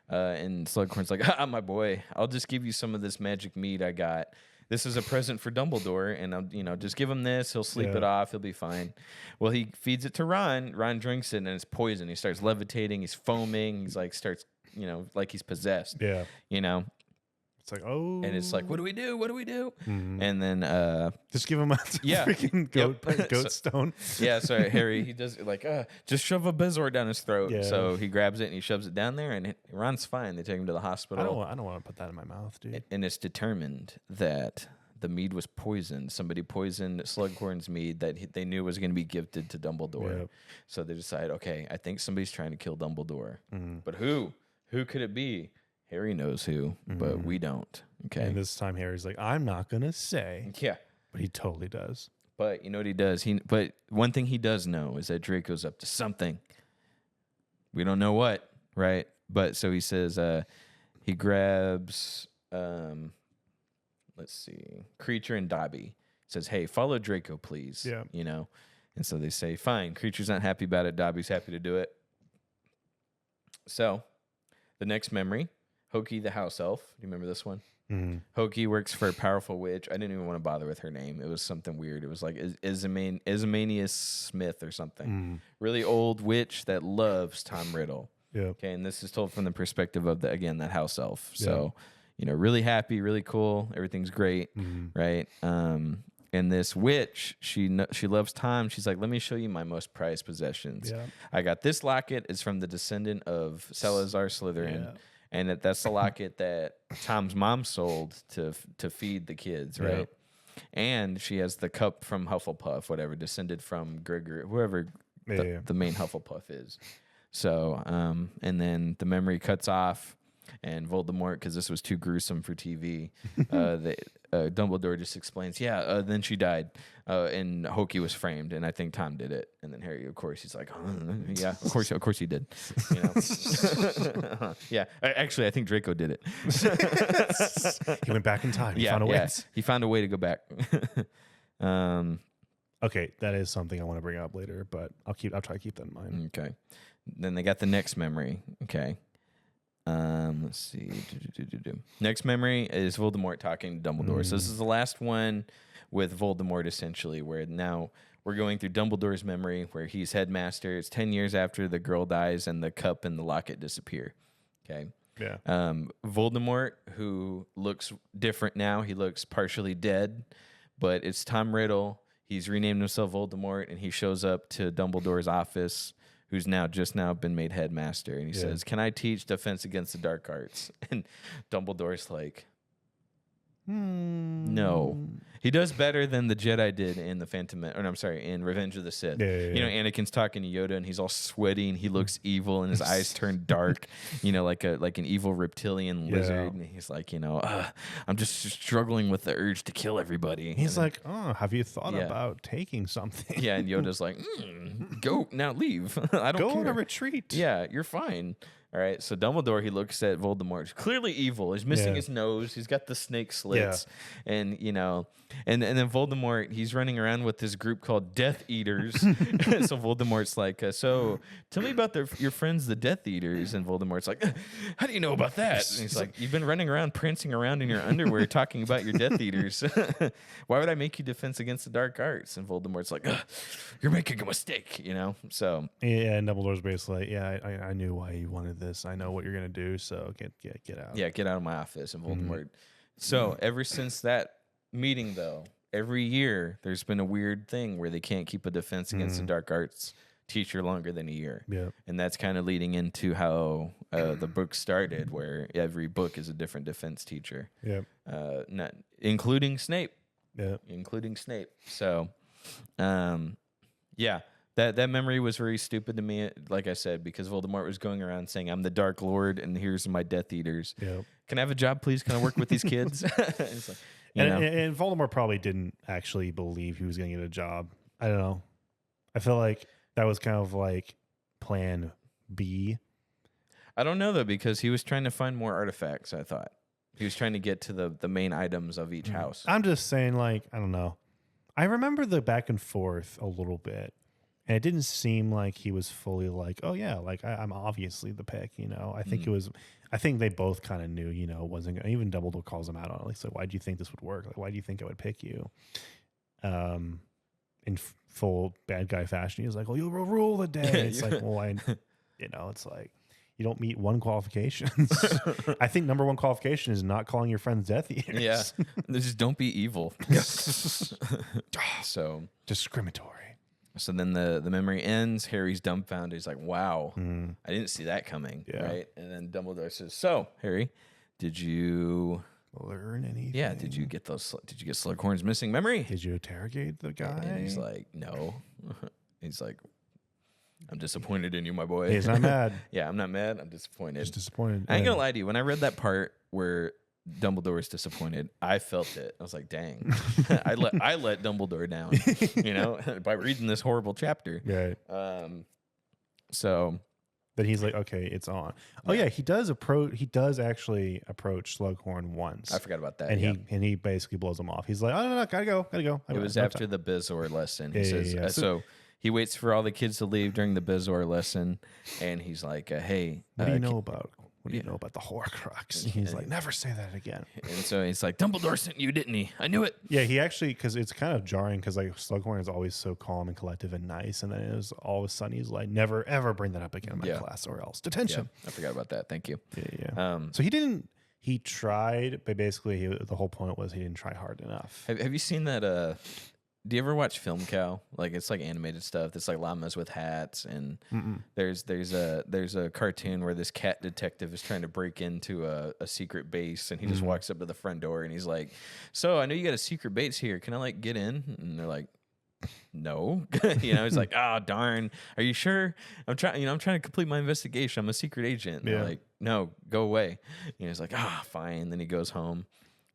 And Slughorn's like, my boy, I'll just give you some of this magic mead I got. This is a present for Dumbledore, and I'll, just give him this. He'll sleep it off. He'll be fine. Well, he feeds it to Ron. Ron drinks it, and it's poison. He starts levitating. He's foaming. He's like, starts, like he's possessed. Yeah. It's like, oh. And it's like, what do we do? What do we do? And then just give him a freaking goat stone. Yeah, so Harry, he does like, just shove a Bezoar down his throat. Yeah. So he grabs it and he shoves it down there, and Ron's fine. They take him to the hospital. I don't want to put that in my mouth, dude. And it's determined that the mead was poisoned. Somebody poisoned Slughorn's mead that they knew was going to be gifted to Dumbledore. Yep. So they decide, okay, I think somebody's trying to kill Dumbledore. But who? Who could it be? Harry knows who, but we don't. Okay. And this time Harry's like, I'm not going to say. Yeah. But he totally does. But you know what he does? But one thing he does know is that Draco's up to something. We don't know what, right? But so he says he grabs, let's see, Creature and Dobby. Says, hey, follow Draco, please. Yeah. And so they say, fine. Creature's not happy about it. Dobby's happy to do it. So the next memory, Hoki the house elf. Do you remember this one? Hoki works for a powerful witch. I didn't even want to bother with her name. It was something weird. It was like Ismanius Smith or something. Really old witch that loves Tom Riddle. Yeah. Okay, and this is told from the perspective of that house elf. So, really happy, really cool. Everything's great, right? And this witch, she loves Tom. She's like, let me show you my most prized possessions. Yeah. I got this locket. It's from the descendant of Salazar Slytherin. Yeah. And that's the locket that Tom's mom sold to feed the kids, right? Yeah. And she has the cup from Hufflepuff, whatever, descended from Gregor, whoever the main Hufflepuff is. So, and then the memory cuts off, and Voldemort, because this was too gruesome for TV, Dumbledore just explains, then she died, and Hoki was framed, and I think Tom did it. And then Harry, of course, he's like, yeah, of course he did. Yeah, actually, I think Draco did it. He went back in time. He found a way. Yes, he found a way to go back. Okay, that is something I want to bring up later, but I'll try to keep that in mind. Okay. Then they got the next memory. Okay. Let's see. Next memory is Voldemort talking to Dumbledore. So this is the last one with Voldemort, essentially, where now we're going through Dumbledore's memory, where he's headmaster. It's 10 years after the girl dies and the cup and the locket disappear. Okay. Yeah. Voldemort, who looks different now, he looks partially dead, but it's Tom Riddle. He's renamed himself Voldemort, and he shows up to Dumbledore's office, who's just now been made headmaster. And he says, can I teach defense against the dark arts? And Dumbledore's like, no. He does better than the Jedi did in in Revenge of the Sith. Anakin's talking to Yoda, and he's all sweaty, and he looks evil, and his eyes turn dark, like an evil reptilian lizard. And he's like, I'm just struggling with the urge to kill everybody. He's like, have you thought about taking something? Yeah, and Yoda's like, go now, leave. I don't go care. on a retreat. Yeah, you're fine. All right, so Dumbledore, he looks at Voldemort. He's clearly evil. He's missing his nose. He's got the snake slits, and and then Voldemort, he's running around with this group called Death Eaters. So Voldemort's like, so tell me about your friends, the Death Eaters. And Voldemort's like, how do you know about that? And he's like, you've been running around, prancing around in your underwear, talking about your Death Eaters. Why would I make you defense against the dark arts? And Voldemort's like, you're making a mistake, So yeah, and Dumbledore's basically like, I knew why you wanted this. I know what you're gonna do. So get out. Yeah, get out of my office. And Voldemort. So ever since that meeting, though, every year there's been a weird thing where they can't keep a defense against the dark arts teacher longer than a year. Yeah, and that's kind of leading into how the book started, where every book is a different defense teacher. Yeah, not including Snape. Yeah, including Snape. So, yeah. That memory was very stupid to me, like I said, because Voldemort was going around saying, I'm the Dark Lord, and here's my Death Eaters. yeah. Can I have a job, please? Can I work with these kids? It's like, and Voldemort probably didn't actually believe he was going to get a job. I don't know. I feel like that was kind of like plan B. I don't know, though, because he was trying to find more artifacts, I thought. He was trying to get to the main items of each house. I'm just saying, like, I don't know. I remember the back and forth a little bit. And it didn't seem like he was fully like, oh, yeah, like I'm obviously the pick, I think it was, I think they both kind of knew, it wasn't, even Dumbledore calls him out on it. Like, so why do you think this would work? Like, why do you think I would pick you? In full bad guy fashion, he was like, well, you'll rule the day. It's like, well, it's like, you don't meet one qualification. I think number one qualification is not calling your friends Death Eaters. Yeah. Just don't be evil. So discriminatory. So then the memory ends. Harry's dumbfounded. He's like, wow, I didn't see that coming. Yeah. Right. And then Dumbledore says, so, Harry, did you learn anything? Yeah. Did you get Slughorn's missing memory? Did you interrogate the guy? And he's like, no. He's like, I'm disappointed in you, my boy. He's not mad. Yeah, I'm not mad. I'm disappointed. Just disappointed. I ain't gonna lie to you. When I read that part where Dumbledore was disappointed, I felt it. I was like, dang, I let Dumbledore down, by reading this horrible chapter. Right. So then he's like, okay, it's on. Oh yeah, he does actually approach Slughorn once. I forgot about that. And he basically blows him off. He's like, oh no, gotta go. It was after the Bizor lesson. He says, so he waits for all the kids to leave during the Bizor lesson, and he's like, hey, what do you know about? What do you know about the Horcrux? And he's like, never say that again. And so he's like, Dumbledore sent you, didn't he? I knew it. Yeah, he actually, because it's kind of jarring, because like Slughorn is always so calm and collective and nice, and then it was all of a sudden he's like, never ever bring that up again in my class or else detention. Yeah, I forgot about that. Thank you. Yeah. So he didn't. He tried, but basically the whole point was he didn't try hard enough. Have you seen that? Do you ever watch Film Cow? Like, it's like animated stuff. It's like llamas with hats, and there's a cartoon where this cat detective is trying to break into a secret base, and he just walks up to the front door and he's like, "So I know you got a secret base here. Can I like get in?" And they're like, "No." He's like, "Ah, darn. Are you sure? I'm trying to complete my investigation. I'm a secret agent." And they're like, "No, go away." He's like, "Ah, fine." And then he goes home.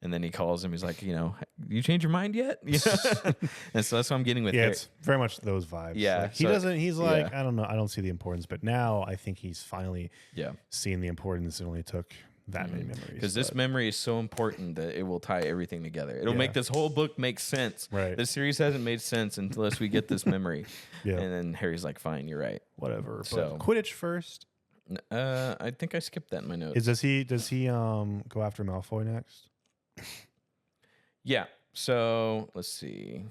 And then he calls him. He's like, you change your mind yet? And so that's what I'm getting with. Yeah, it's very much those vibes. Yeah, like, he doesn't. He's like, I don't know. I don't see the importance. But now I think he's finally seen the importance. It only took that many memories. Because this memory is so important that it will tie everything together. It'll make this whole book make sense. Right. The series hasn't made sense unless we get this memory. And then Harry's like, fine, you're right. Whatever. So but Quidditch first. I think I skipped that in my notes. Does he go after Malfoy next? Yeah. So let's see.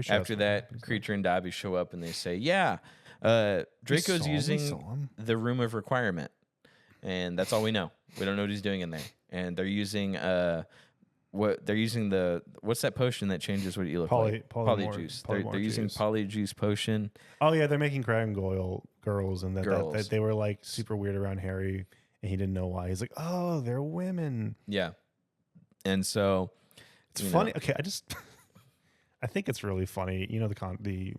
After that, Creature and Dobby show up and they say, Draco's using the Room of Requirement. And that's all we know. We don't know what he's doing in there. And they're using what's that potion that changes what you look like? Polyjuice. They're using Polyjuice potion. Oh yeah, they're making Crabgangoyle girls, and that they were like super weird around Harry, and he didn't know why. He's like, oh, they're women. Yeah. And so it's funny. Okay, I think it's really funny. The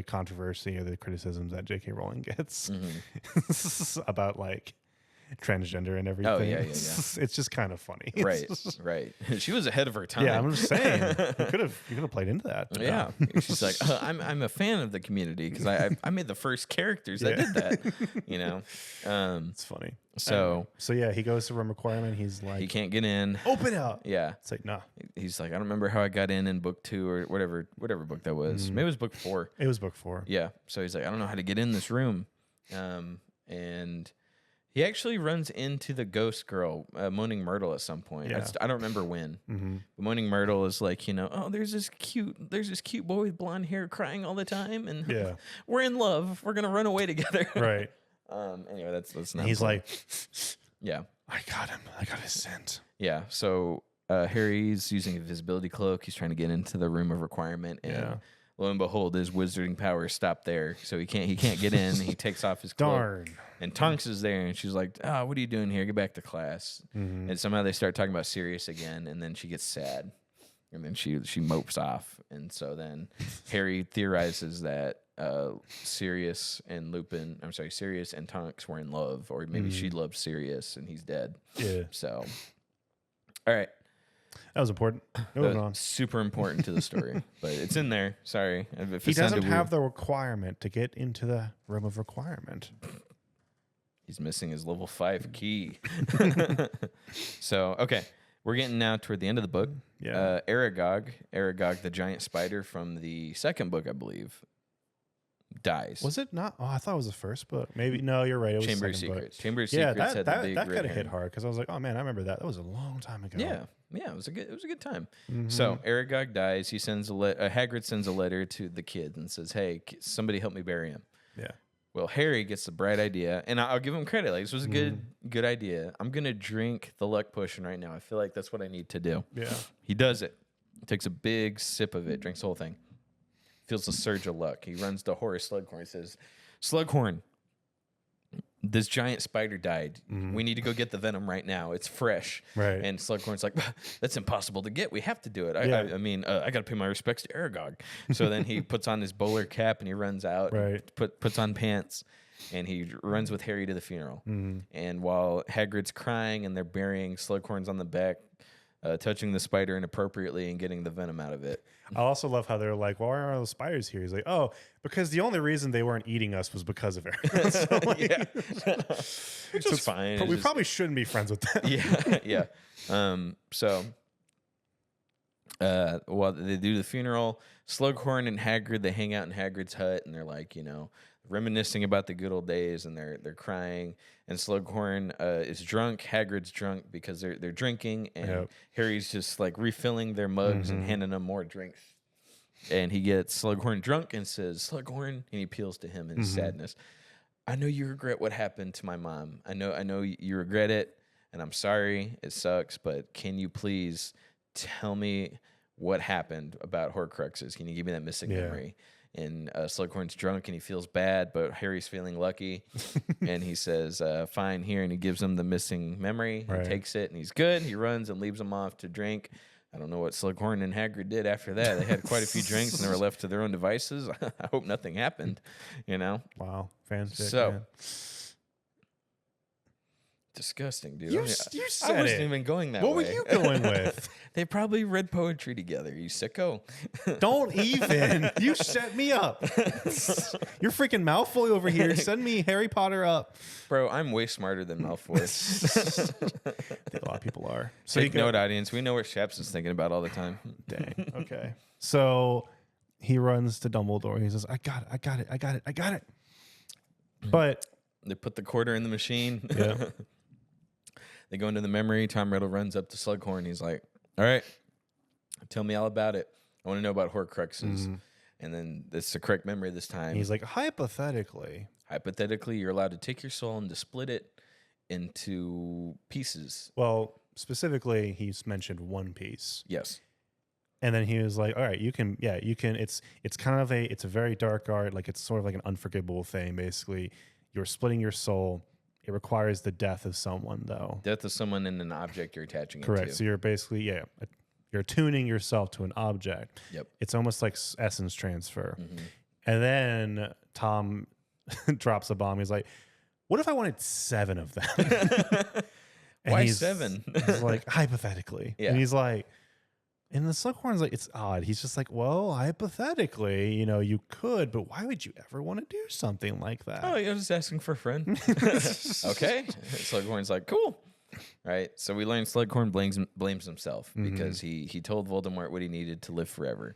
controversy or the criticisms that J.K. Rowling gets about like transgender and everything. Oh, yeah. It's just kind of funny. Right, right. She was ahead of her time. Yeah, I'm just saying. You could have played into that. But yeah. She's like, I'm a fan of the community because I made the first characters that did that. You know, it's funny. So yeah, he goes to room requirement. He's like, he can't get in. open up. Yeah, it's like nah. He's like, I don't remember how I got in book 2 or whatever book that was. Maybe it was book 4. It was book 4. Yeah. So he's like, I don't know how to get in this room, and he actually runs into the ghost girl, Moaning Myrtle, at some point. Yeah. I don't remember when. But Moaning Myrtle is like, oh, there's this cute boy with blonde hair crying all the time, and we're in love. We're gonna run away together. Right. Anyway, that's not. He's like, yeah, I got him. I got his scent. Yeah. So Harry's using a visibility cloak. He's trying to get into the room of requirement, and lo and behold, his wizarding powers stop there. So he can't get in. He takes off his cloak. Darn. And Tonks is there, and she's like, what are you doing here? Get back to class. And somehow they start talking about Sirius again, and then she gets sad. And then she mopes off. And so then Harry theorizes that Sirius and Tonks were in love, or maybe she loved Sirius, and he's dead. Yeah. So, all right. That was important. Moving on. Super important to the story, but it's in there. Sorry. He doesn't have the requirement to get into the room of requirement. He's missing his level 5 key. So, okay. We're getting now toward the end of the book. Yeah. Aragog, the giant spider from the second book, I believe, dies. Was it not? Oh, I thought it was the first book. Maybe. No, you're right. It was Chamber the of second Secrets. book. Chamber of Secrets had the big that red kind of herring. hit hard because I was like, oh man, I remember that. That was a long time ago. Yeah, it was a good time. So Aragog dies. He sends Hagrid sends a letter to the kid and says, "Hey, somebody help me bury him." Yeah. Well, Harry gets the bright idea, and I'll give him credit. Like, this was a good idea. I'm gonna drink the luck potion right now. I feel like that's what I need to do. Yeah. He does it. Takes a big sip of it. Drinks the whole thing. Feels a surge of luck. He runs to Horace Slughorn. He says, "Slughorn, this giant spider died. We need to go get the venom right now. It's fresh." Right. And Slughorn's like, "That's impossible to get. We have to do it. I mean, I got to pay my respects to Aragog." So then he puts on his bowler cap and he runs out. Right. Puts on pants, and he runs with Harry to the funeral. And while Hagrid's crying and they're burying Slughorn's on the back, touching the spider inappropriately and getting the venom out of it. I also love how they're like, "Why are all those spiders here?" He's like, "Oh, because the only reason they weren't eating us was because of Eric." So, like, Which is fine. But we probably shouldn't be friends with them. Yeah. So while they do the funeral, Slughorn and Hagrid, they hang out in Hagrid's hut, and they're like, reminiscing about the good old days, and they're crying. And Slughorn is drunk. Hagrid's drunk because they're drinking, and Harry's just like refilling their mugs and handing them more drinks. And he gets Slughorn drunk and says, "Slughorn," and he appeals to him in his sadness. "I know you regret what happened to my mom. I know you regret it, and I'm sorry. It sucks, but can you please tell me what happened about Horcruxes? Can you give me that missing memory?" And Slughorn's drunk and he feels bad, but Harry's feeling lucky. And he says, "Fine, here." And he gives him the missing memory. He takes it and he's good. He runs and leaves him off to drink. I don't know what Slughorn and Hagrid did after that. They had quite a few drinks and they were left to their own devices. I hope nothing happened, Wow. Fantastic. So, man. Disgusting, dude. You said I wasn't it. even going that What way. were you going with? They probably read poetry together, you sicko. Don't even. You set me up. You're freaking Malfoy over here. Send me Harry Potter up. Bro, I'm way smarter than Malfoy. I think a lot of people are. So Take note, audience. We know what Shaps is thinking about all the time. Dang. Okay. So he runs to Dumbledore. He says, I got it. But they put the quarter in the machine. Yeah. They go into the memory. Tom Riddle runs up to Slughorn. He's like, "All right, tell me all about it. I want to know about Horcruxes." And then it's the correct memory this time. He's like, hypothetically, you're allowed to take your soul and to split it into pieces. Well, specifically, he's mentioned one piece. Yes. And then he was like, all right, you can. It's kind of it's a very dark art. Like, it's sort of like an unforgivable thing. Basically, you're splitting your soul. It requires the death of someone, though. Death of someone and an object you're attaching it to. Correct. So you're basically, you're tuning yourself to an object. Yep. It's almost like essence transfer. And then Tom drops a bomb. He's like, what if I wanted 7 of them? And Why he's 7? He's like, hypothetically. Yeah. And he's like, and the Slughorn's like, it's odd. He's just like, well, hypothetically, you could, but why would you ever want to do something like that? Oh, you're just asking for a friend. Okay. Slughorn's like, cool. Right. So we learned Slughorn blames himself because he told Voldemort what he needed to live forever.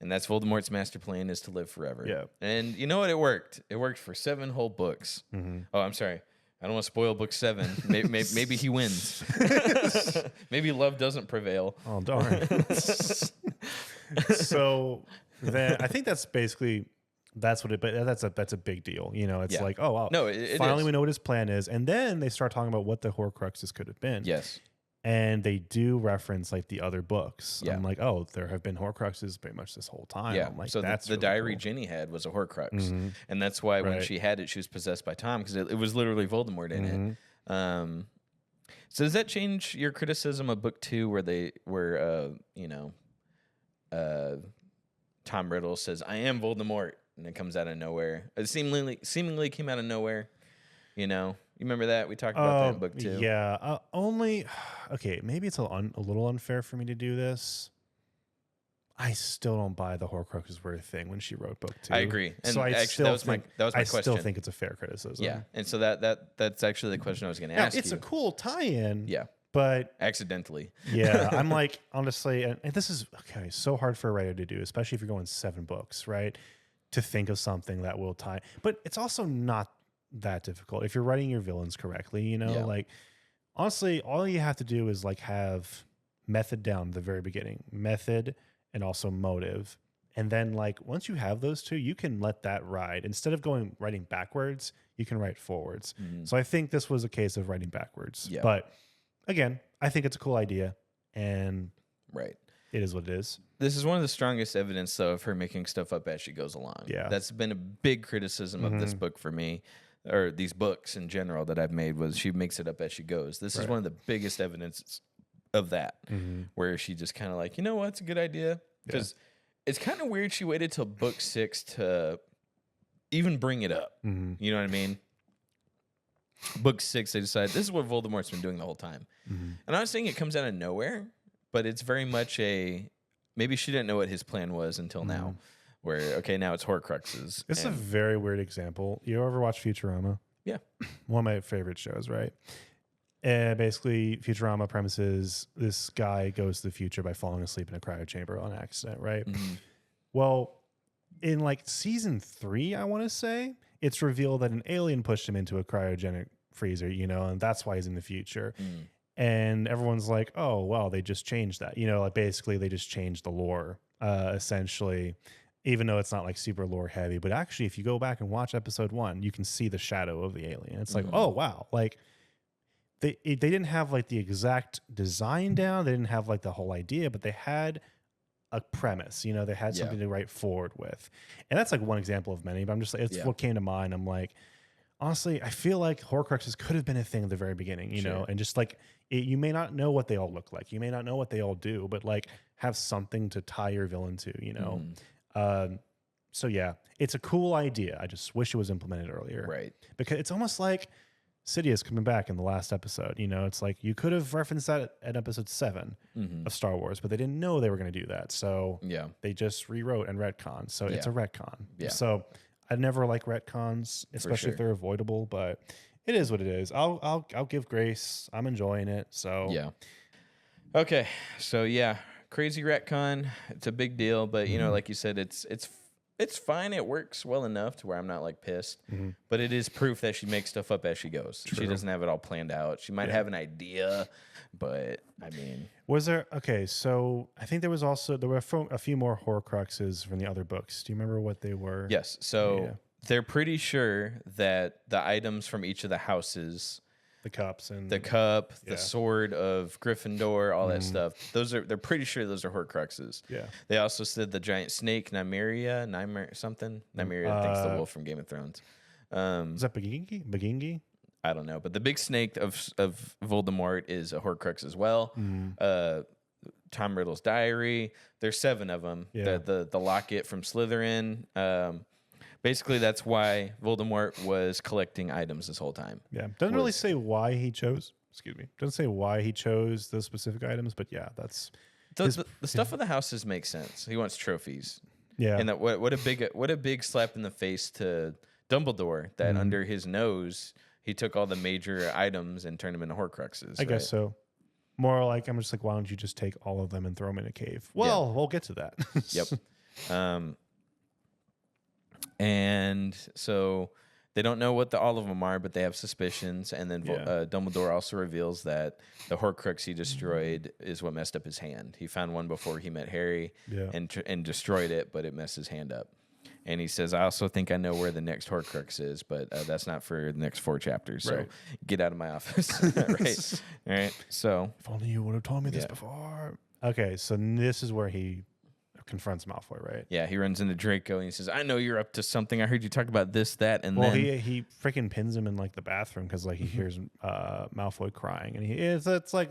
And that's Voldemort's master plan, is to live forever. Yeah. And you know what? It worked. It worked for 7 whole books. Oh, I'm sorry. I don't want to spoil book 7. Maybe he wins. Maybe love doesn't prevail. Oh, darn. So then I think that's basically, that's what it, but that's a big deal. It's Yeah. like, oh, wow. No, it finally is. we know what his plan is. And then they start talking about what the Horcruxes could have been. Yes. And they do reference like the other books. Yeah. I'm like, oh, there have been Horcruxes pretty much this whole time. Yeah. I'm like, So that's the really diary cool. Ginny had was a Horcrux. And that's why when Right. she had it, she was possessed by Tom, because it was literally Voldemort in it. So does that change your criticism of book 2 where Tom Riddle says, I am Voldemort, and it comes out of nowhere? It seemingly came out of nowhere. You remember that? We talked about that in book 2. Yeah. Only, okay, maybe it's a little unfair for me to do this. I still don't buy the Horcruxes were a thing when she wrote book 2. I agree. And so actually, that was my question. I still think it's a fair criticism. Yeah. And so that's actually the question I was going to Now, ask it's you. a cool tie-in. Yeah. But Accidentally. yeah, I'm like, honestly, and this is so hard for a writer to do, especially if you're going 7 books, right? To think of something that will tie. But it's also not that difficult if you're writing your villains correctly. Yeah. Like, honestly, all you have to do is like have method down at the very beginning, method and also motive. And then like once you have those 2, you can let that ride. Instead of writing backwards, you can write forwards. So I think this was a case of writing backwards. Yeah. But again, I think it's a cool idea, and Right. it is what it is. This is one of the strongest evidence, though, of her making stuff up as she goes along. Yeah. That's been a big criticism of this book for me, or these books in general that I've made, was she makes it up as she goes. This is one of the biggest evidences of that, where she just kind of like, you know what, it's a good idea. Because it's kind of weird she waited till book 6 to even bring it up. You know what I mean? Book 6, they decide this is what Voldemort's been doing the whole time. And I'm not saying it comes out of nowhere, but it's very much maybe she didn't know what his plan was until now. Where, okay, now it's Horcruxes. It's a very weird example. You ever watch Futurama? Yeah. One of my favorite shows, right? And basically, Futurama premises this guy goes to the future by falling asleep in a cryo chamber on accident, right? Well, in like season 3, I want to say, it's revealed that an alien pushed him into a cryogenic freezer, and that's why he's in the future. And everyone's like, oh, well, they just changed that. Like basically they just changed the lore, essentially, even though it's not like super lore heavy. But actually, if you go back and watch episode 1, you can see the shadow of the alien. It's like, oh, wow. Like they didn't have like the exact design down. They didn't have like the whole idea, but they had a premise, they had something to write forward with. And that's like one example of many, but I'm just like, it's what came to mind. I'm like, honestly, I feel like Horcruxes could have been a thing at the very beginning, you know, and just like you may not know what they all look like. You may not know what they all do, but like have something to tie your villain to, so yeah, it's a cool idea. I just wish it was implemented earlier. Right. Because it's almost like Sidious coming back in the last episode. It's like you could have referenced that at episode 7 of Star Wars, but they didn't know they were going to do that. So they just rewrote and retconned. So it's a retcon. Yeah. So I never like retcons, especially if they're avoidable, but it is what it is. I'll give grace. I'm enjoying it. So yeah. Okay. So yeah, crazy retcon. It's a big deal, but like you said, it's fine. It works well enough to where I'm not like pissed, but it is proof that she makes stuff up as she goes. True. She doesn't have it all planned out. She might have an idea, but I mean, was there? Okay, so I think there were a few more Horcruxes from the other books. Do you remember what they were? Yes. So they're pretty sure that the items from each of the houses, the cups and the cup, the sword of Gryffindor, all that stuff. They're pretty sure those are Horcruxes. Yeah. They also said the giant snake, Nymeria, I think's the wolf from Game of Thrones. Is that Bagingi? I don't know, but the big snake of Voldemort is a Horcrux as well. Tom Riddle's diary. There's 7 of them. Yeah. The locket from Slytherin. basically that's why Voldemort was collecting items this whole time. Yeah. Doesn't really say why he chose. Excuse me. Doesn't say why he chose those specific items, but yeah, that's The stuff of the houses makes sense. He wants trophies. yeah. And that what a big slap in the face to Dumbledore that under his nose he took all the major items and turned them into Horcruxes. I guess so. More like I'm just like, why don't you just take all of them and throw them in a cave? Well, we'll get to that. Yep. And so they don't know what all of them are, but they have suspicions. And then Dumbledore also reveals that the Horcrux he destroyed is what messed up his hand. He found one before he met Harry and destroyed it, but it messed his hand up. And he says, I also think I know where the next Horcrux is, but that's not for the next 4 chapters. So get out of my office. Right. All right. So if only you would have told me this before. Okay. So this is where he confronts Malfoy, right? Yeah. He runs into Draco and he says, I know you're up to something. I heard you talk about this, that, and then. He freaking pins him in like the bathroom because like he hears Malfoy crying. And it's like,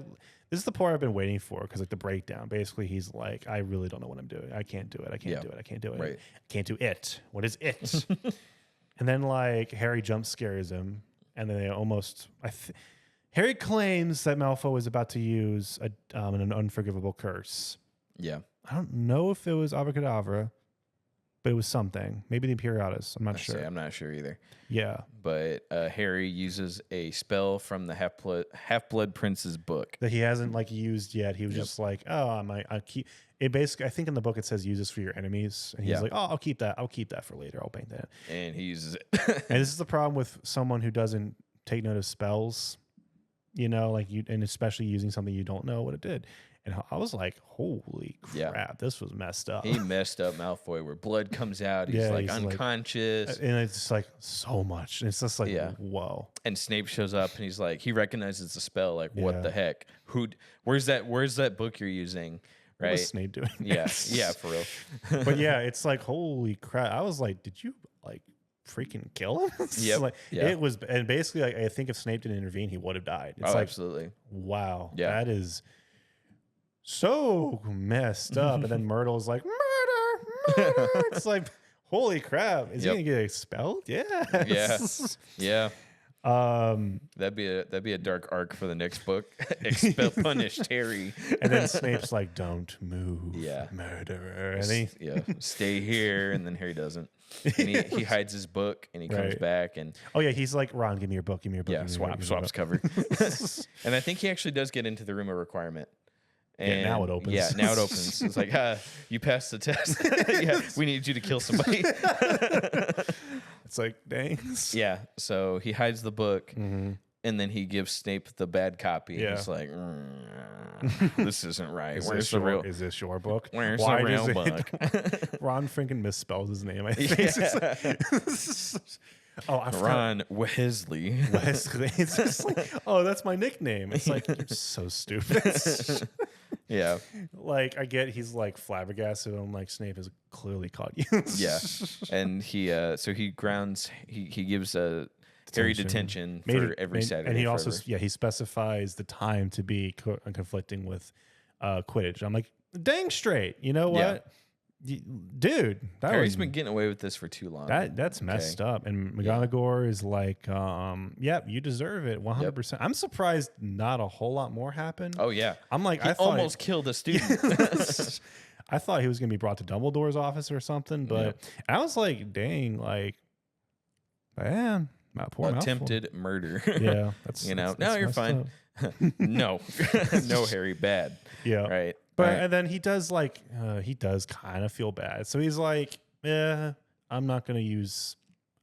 this is the part I've been waiting for because like the breakdown. Basically, he's like, I really don't know what I'm doing. I can't do it. I can't do it. I can't do it. Right. I can't do it. What is it? And then like Harry jump scares him. And then they almost, Harry claims that Malfoy was about to use an unforgivable curse. Yeah. I don't know if it was Abracadabra, but it was something. Maybe the Imperiatus. I'm not sure. I'm not sure either. Yeah. But Harry uses a spell from the Half-Blood Prince's book that he hasn't like used yet. He was just like, oh, I keep it. Basically, I think in the book it says use this for your enemies, and he's like, oh, I'll keep that. I'll keep that for later. I'll bank that. And he uses it. And this is the problem with someone who doesn't take note of spells, like you, and especially using something you don't know what it did. And I was like, holy crap, this was messed up. He messed up Malfoy where blood comes out. He's like unconscious. And it's just like so much. And it's just like, whoa. And Snape shows up and he's like, he recognizes the spell. Like, what the heck? Where's that book you're using? Right. What was Snape doing? Yeah, for real. But yeah, it's like, holy crap. I was like, did you like freaking kill him? It was, and basically, like, I think if Snape didn't intervene, he would have died. It's like, absolutely. Wow. Yeah. That is so messed up. And then Myrtle's like, murder. It's like, holy crap. Is he gonna get expelled? Yes. Yeah. That'd be a dark arc for the next book. Expel punished Harry. And then Snape's like, don't move. Yeah. Murderer. And stay here. And then Harry doesn't. And he hides his book and he comes back and he's like, Ron, give me your book. Give me your book. Yeah, swaps cover. And I think he actually does get into the room of requirement. And now it opens. Yeah, now it opens. It's like, you passed the test. Yeah, we need you to kill somebody. It's like, dang. Yeah, so he hides the book, and then he gives Snape the bad copy. Yeah. He's like, this isn't right. Is this your book? Where's the real book? Ron freaking misspells his name, I think. Ron Wesley. It's just like, oh, that's my nickname. It's like, you're so stupid. Yeah. Like, I get he's like flabbergasted. I'm like, Snape has clearly caught you. Yeah. And he gives Harry detention for every Saturday. And he also, he specifies the time to be conflicting with Quidditch. I'm like, dang straight. You know what? Yeah. Dude, Harry's been getting away with this for too long. That's messed up. And McGonagall is like, you deserve it 100%. I'm surprised not a whole lot more happened. Oh yeah. I'm like, I almost killed a student. I thought he was going to be brought to Dumbledore's office or something, but I was like, dang, like, man, poor attempted murder. Yeah, that's you're fine. No, Harry, bad. Yeah, right. But and then he does kind of feel bad. So he's like, I'm not gonna use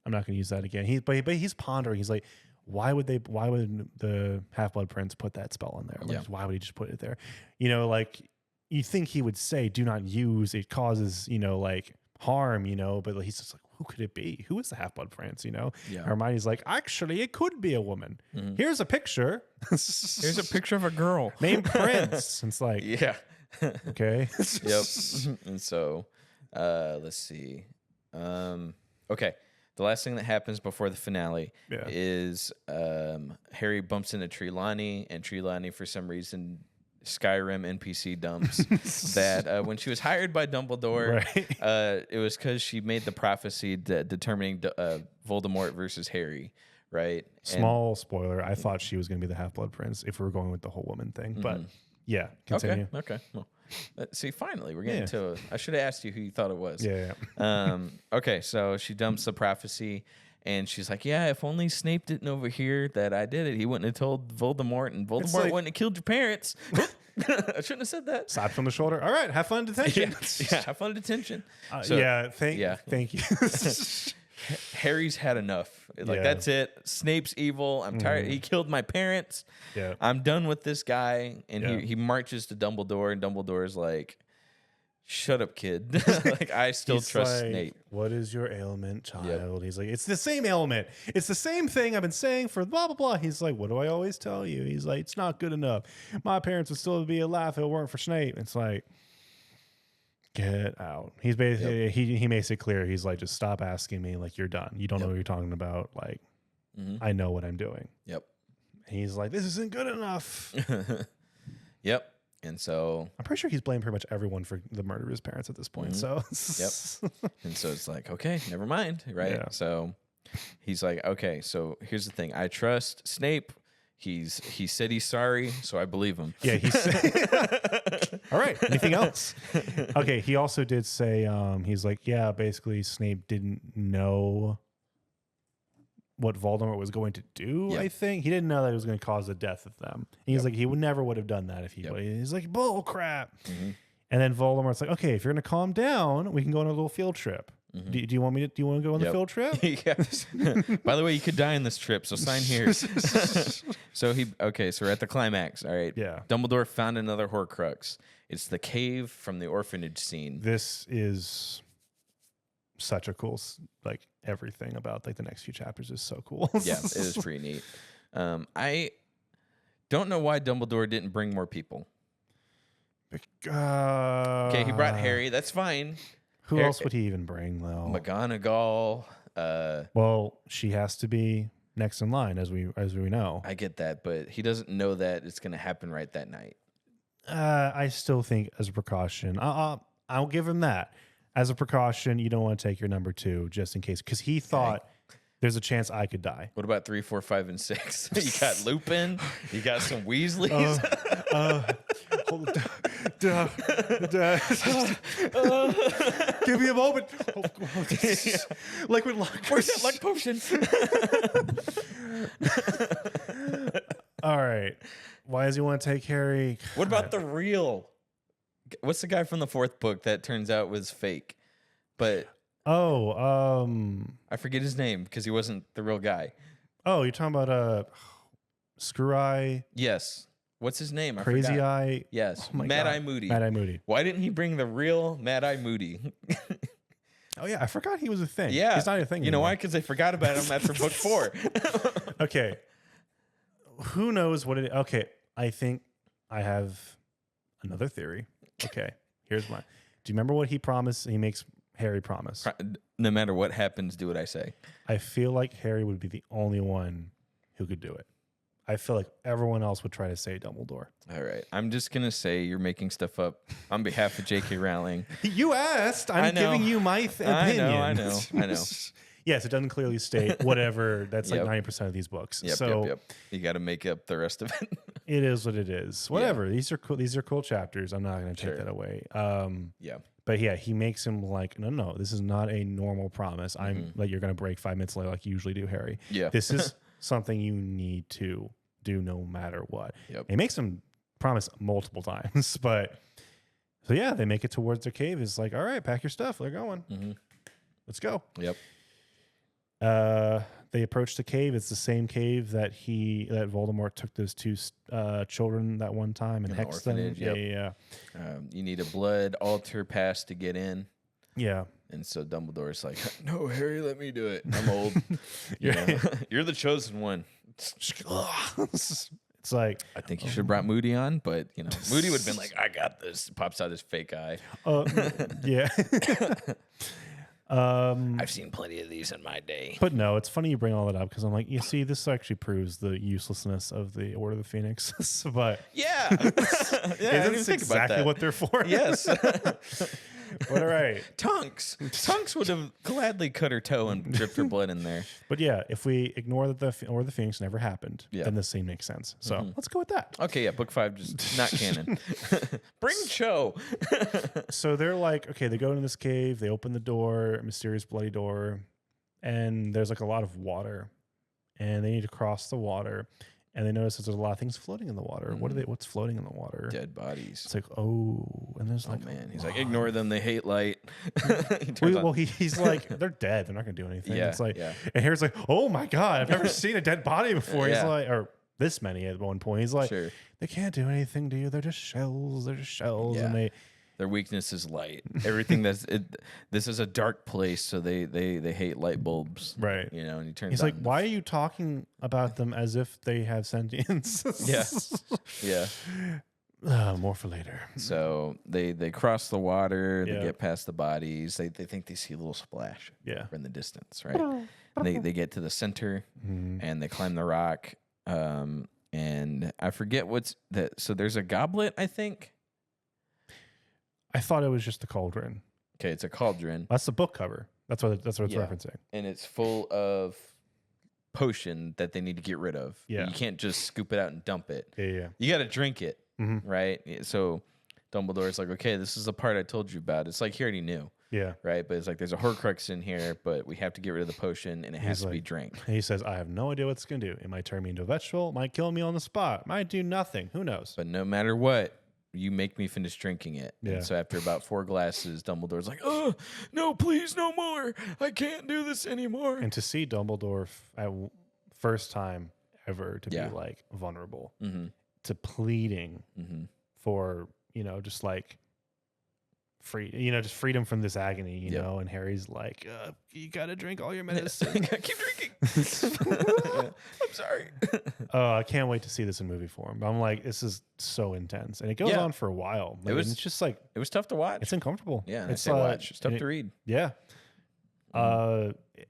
that again. But he's pondering. He's like, why would the Half-Blood Prince put that spell in there? Like, why would he just put it there? Like you think he would say, do not use, it causes, like harm, but he's just like, who could it be? Who is the Half-Blood Prince? Yeah. Hermione's like, actually, it could be a woman. Mm-hmm. Here's a picture. Here's a picture of a girl named Prince. It's like, okay. Yep. And so, let's see. Okay. The last thing that happens before the finale is Harry bumps into Trelawney, and Trelawney, for some reason, Skyrim NPC dumps that when she was hired by Dumbledore, it was because she made the prophecy determining Voldemort versus Harry, right? Small spoiler, I thought she was going to be the Half-Blood Prince if we were going with the whole woman thing. But yeah, continue. Okay. Well, see, finally, we're getting to I should have asked you who you thought it was. Yeah. Okay, so she dumps the prophecy. And she's like, yeah, if only Snape didn't overhear that I did it, he wouldn't have told Voldemort, and Voldemort wouldn't have killed your parents. I shouldn't have said that. Slap on the shoulder. All right, have fun in detention. Yeah, have fun in detention. Thank you. Harry's had enough. Like, that's it. Snape's evil. I'm tired. He killed my parents. Yeah. I'm done with this guy. And he marches to Dumbledore, and Dumbledore's like, shut up, kid. Like, I still trust Snape. What is your ailment, child? He's like, it's the same ailment. It's the same thing I've been saying for blah, blah, blah. He's like, what do I always tell you? He's like, it's not good enough. My parents would still be alive if it weren't for Snape. It's like, get out. He's basically, he makes it clear. He's like, just stop asking me. Like, you're done. You don't know what you're talking about. Like, I know what I'm doing. Yep. And he's like, this isn't good enough. Yep. And so I'm pretty sure he's blamed pretty much everyone for the murder of his parents at this point. So And so it's like, okay, never mind. Right. Yeah. So he's like, okay, so here's the thing. I trust Snape. He said he's sorry, so I believe him. Yeah, all right. Anything else? Okay, he also did say he's like, yeah, basically Snape didn't know what Voldemort was going to do. I think he didn't know that it was going to cause the death of them. And he's like, he never would have done that if he would. He's like, bull crap. And then Voldemort's like, okay, if you're going to calm down, we can go on a little field trip. Do you want to go on the field trip? By the way, you could die on this trip, so sign here. So we're at the climax. All right. Yeah. Dumbledore found another Horcrux. It's the cave from the orphanage scene. This is such a cool, like, everything about like the next few chapters is so cool. Yeah, it is pretty neat. I don't know why Dumbledore didn't bring more people. Okay, he brought Harry. That's fine. Who else would he even bring, though? McGonagall. Well, she has to be next in line, as we know. I get that, but he doesn't know that it's going to happen right that night. I still think, as a precaution, I'll give him that. As a precaution, you don't want to take your number 2 just in case, because he thought there's a chance I could die. What about 3, 4, 5, and 6? You got Lupin. You got some Weasleys. Give me a moment. Liquid luck. Where's that luck potion? All right. Why does he want to take Harry? What about the real? What's the guy from the 4th book that turns out was fake? But I forget his name because he wasn't the real guy. Oh, you're talking about Screw Eye? Yes. What's his name? Crazy Eye? Yes. Oh Mad Eye Moody. Mad Eye Moody. Why didn't he bring the real Mad Eye Moody? Oh yeah, I forgot he was a thing. Yeah. He's not a thing You know anymore. why? Because I forgot about him after book 4. Okay. Who knows what it? Okay, I think I have another theory. Okay, here's mine. Do you remember what he promised? He makes Harry promise. No matter what happens, do what I say. I feel like Harry would be the only one who could do it. I feel like everyone else would try to say Dumbledore. All right. I'm just going to say you're making stuff up on behalf of J.K. Rowling. You asked. I'm giving you my opinion. I know. Yes, it doesn't clearly state whatever. That's like 90% of these books. Yep. You got to make up the rest of it. It is what it is. Whatever. These are cool. These are cool chapters. I'm not going to take that away. Yeah. But yeah, he makes him like, no, this is not a normal promise. I'm like, you're going to break 5 minutes later like you usually do, Harry. Yeah. This is something you need to do no matter what. Yep. It makes him promise multiple times. But so yeah, they make it towards their cave. It's like, all right, pack your stuff. They're going. Let's go. Yep. They approach the cave. It's the same cave that Voldemort took those 2 children that one time and hexed them. Yeah. You need a blood altar pass to get in. Yeah. And so Dumbledore's like, no, Harry, let me do it. I'm old. You're the chosen one. It's like, I think you should have brought Moody on, but Moody would have been like, I got this. Pops out his fake eye. Yeah. I've seen plenty of these in my day. But no, it's funny you bring all that up because I'm like, you see, this actually proves the uselessness of the Order of the Phoenix. But Yeah, yeah, I didn't isn't even this think about exactly that. what they're for? Yes. But all right. Tonks would have gladly cut her toe and dripped her blood in there. But yeah, if we ignore that the Order of the Phoenix never happened, Yeah. then this scene makes sense. So let's go with that. Okay, yeah, book 5 just not canon. Bring Cho. So they're like, okay, they go into this cave, they open the door, mysterious bloody door, and there's like a lot of water, and they need to cross the water, and they notice that there's a lot of things floating in the water. What's floating in the water? Dead bodies. It's like, oh, and there's like, Man, he's like, ignore them. They hate light. He's like, they're dead. They're not gonna do anything. Yeah, It's like, yeah. and Harry's like, oh my god, I've never seen a dead body before. He's Yeah. like, or this many at one point. He's like, Sure. they can't do anything to you. They're just shells. They're just shells, Yeah. and Their weakness is light. Everything this is a dark place, so they hate light bulbs. right. You know, and he turns. He's like, on why are you talking about them as if they have sentience? Yeah. More for later. So they cross the water. Yeah. They get past the bodies. They think they see a little splash. Yeah. In the distance, right? They get to the center and they climb the rock. And I forget what's that. So there's a goblet, I think. I thought it was just the cauldron. Okay, it's a cauldron, That's the book cover. That's what it's Yeah. referencing. and it's full of potion that they need to get rid of. Yeah. You can't just scoop it out and dump it. Yeah. You got to drink it, Mhm. right? So Dumbledore's like, okay, this is the part I told you about. It's like he already knew, Yeah. right? But it's like there's a Horcrux in here, but we have to get rid of the potion, and it has He's to be like- drank. And he says, I have no idea what it's going to do. It might turn me into a vegetable. It might kill me on the spot. Might do nothing. Who knows? But no matter what, you make me finish drinking it. Yeah. And so after about 4 glasses, Dumbledore's like, oh, no, please, no more. I can't do this anymore. And to see Dumbledore first time ever to Yeah. be like vulnerable Mm-hmm. to pleading Mm-hmm. for, just like just freedom from this agony, you Yep. know, and Harry's like, you got to drink all your medicine. Keep drinking. Yeah. I'm sorry. Oh, I can't wait to see this in movie form. I'm like, this is so intense. And it goes Yeah. on for a while. Like, was- and it's just like, It was tough to watch. it's uncomfortable. Yeah, It's I say watch. It's tough and to read. Yeah.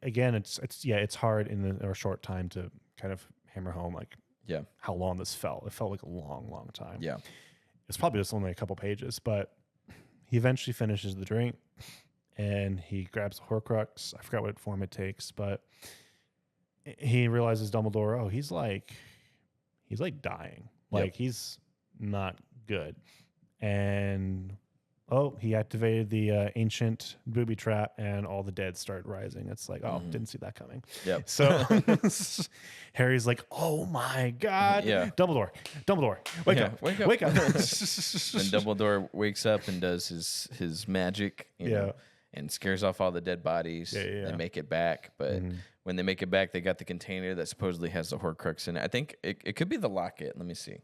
Again, it's hard in a short time to kind of hammer home like Yeah. how long this felt. It felt like a long, long time. Yeah. It's probably just only a couple pages, but he eventually finishes the drink and he grabs the Horcrux. I forgot what form it takes, but he realizes Dumbledore, oh, he's like dying. Like he's not good. And he activated the ancient booby trap and all the dead start rising. It's like, didn't see that coming. Yep. So Harry's like, oh my God. Yeah. Dumbledore, wake Yeah, up. wake up. Wake up. And Dumbledore wakes up and does his magic, you know, and scares off all the dead bodies. Yeah. They make it back, but when they make it back, they got the container that supposedly has the Horcrux in it. I think it could be the locket. Let me see.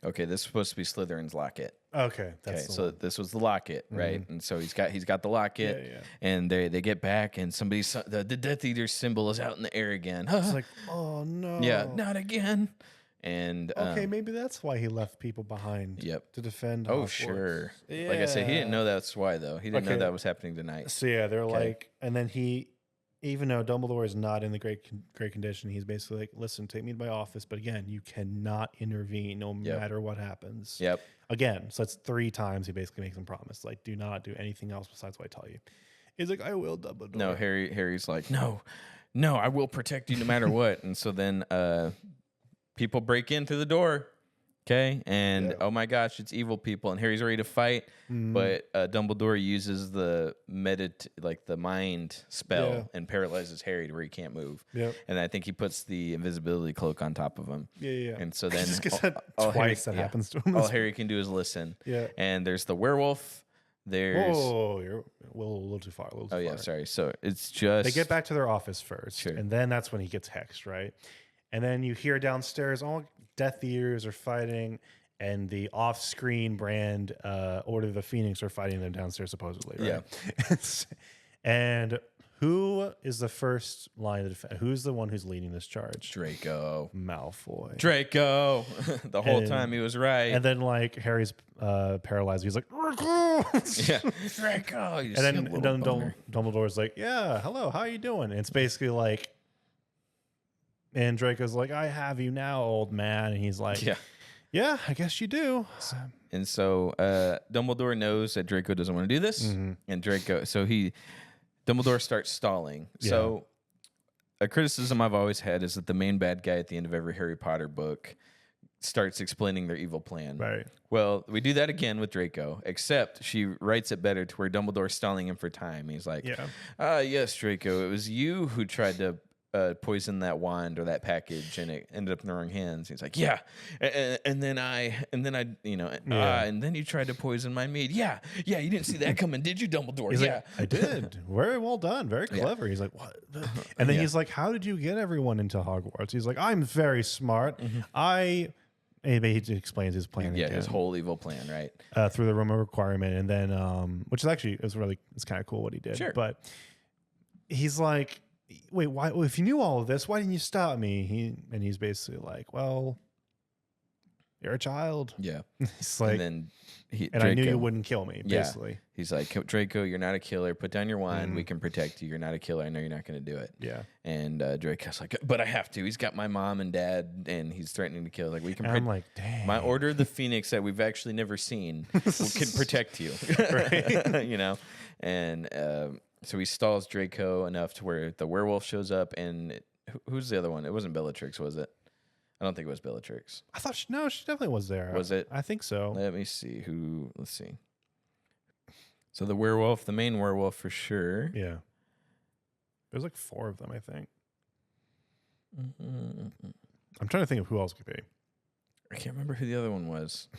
Okay, this is supposed to be Slytherin's locket. Okay. Okay, so this was the locket, right? And so he's got the locket, Yeah. and they get back, and the Death Eater symbol is out in the air again. It's like, oh no. Yeah, not again. And Okay, maybe that's why he left people behind. Yep. To defend. oh Hogwarts. sure. Like I said, he didn't know that's why though. He didn't know Okay. that was happening tonight. So yeah, they're like, and then even though Dumbledore is not in the great condition, he's basically like, listen, take me to my office, but again, you cannot intervene no matter what happens. Yep. Again, so that's 3 times he basically makes him promise, like, do not do anything else besides what I tell you. He's like, I will, Dumbledore. No, Harry's like, no, I will protect you no matter what. And so then people break in through the door. Okay, and oh my gosh, it's evil people, and Harry's ready to fight, but Dumbledore uses the mind spell and paralyzes Harry to where he can't move. Yep. And I think he puts the invisibility cloak on top of him. Yeah. And so then Just gets that all twice Harry, that happens to him. all Harry can do is listen. Yeah. And there's the werewolf. There's Whoa, you're a little too far. oh yeah, sorry. So it's just They get back to their office first, Sure. and then that's when he gets hexed, right? And then you hear downstairs all Death Eaters are fighting, and the off-screen brand Order of the Phoenix are fighting them downstairs supposedly, right? Yeah. And Who is the first line of defense? Who's the one who's leading this charge? Draco. Malfoy. Draco. The whole time he was right. And then like Harry's paralyzed. He's like, yeah, Draco. And then Dumbledore's like, yeah, hello, how you doing? And it's basically like, and Draco's like, I have you now, old man. And he's like, yeah, I guess you do. And so Dumbledore knows that Draco doesn't want to do this, and Dumbledore starts stalling. Yeah. So a criticism I've always had is that the main bad guy at the end of every Harry Potter book starts explaining their evil plan. Right. Well, we do that again with Draco, except she writes it better to where Dumbledore's stalling him for time. He's like, yes, Draco, it was you who tried to poison that wand or that package, and it ended up in the wrong hands. He's like, and then you tried to poison my mead. Yeah, you didn't see that coming, did you, Dumbledore? He's like, I did. Very well done. Very clever. He's like, what? And then he's like, how did you get everyone into Hogwarts? He's like, I'm very smart. Maybe he explains his plan. Yeah, his whole evil plan, right? Through the room of requirement, and then, which is actually it's kind of cool what he did. Sure. But he's like, wait, why? Well, if you knew all of this, why didn't you stop me? He's basically like, well, you're a child. Yeah. He's like, and then Draco, I knew you wouldn't kill me. Basically, yeah. He's like, Draco, you're not a killer. Put down your wand. We can protect you. You're not a killer. I know you're not going to do it. Yeah. And Draco's like, but I have to. He's got my mom and dad, and he's threatening to kill. Like we can. I'm like, dang. My Order of the Phoenix that we've actually never seen can protect you. Right. And. So he stalls Draco enough to where the werewolf shows up, and who's the other one? It wasn't Bellatrix, was it? I don't think it was Bellatrix. I thought she definitely was there. Was it? I think so. Let me see let's see. So the werewolf, the main werewolf for sure. Yeah. There's like 4 of them, I think. I'm trying to think of who else could be. I can't remember who the other one was.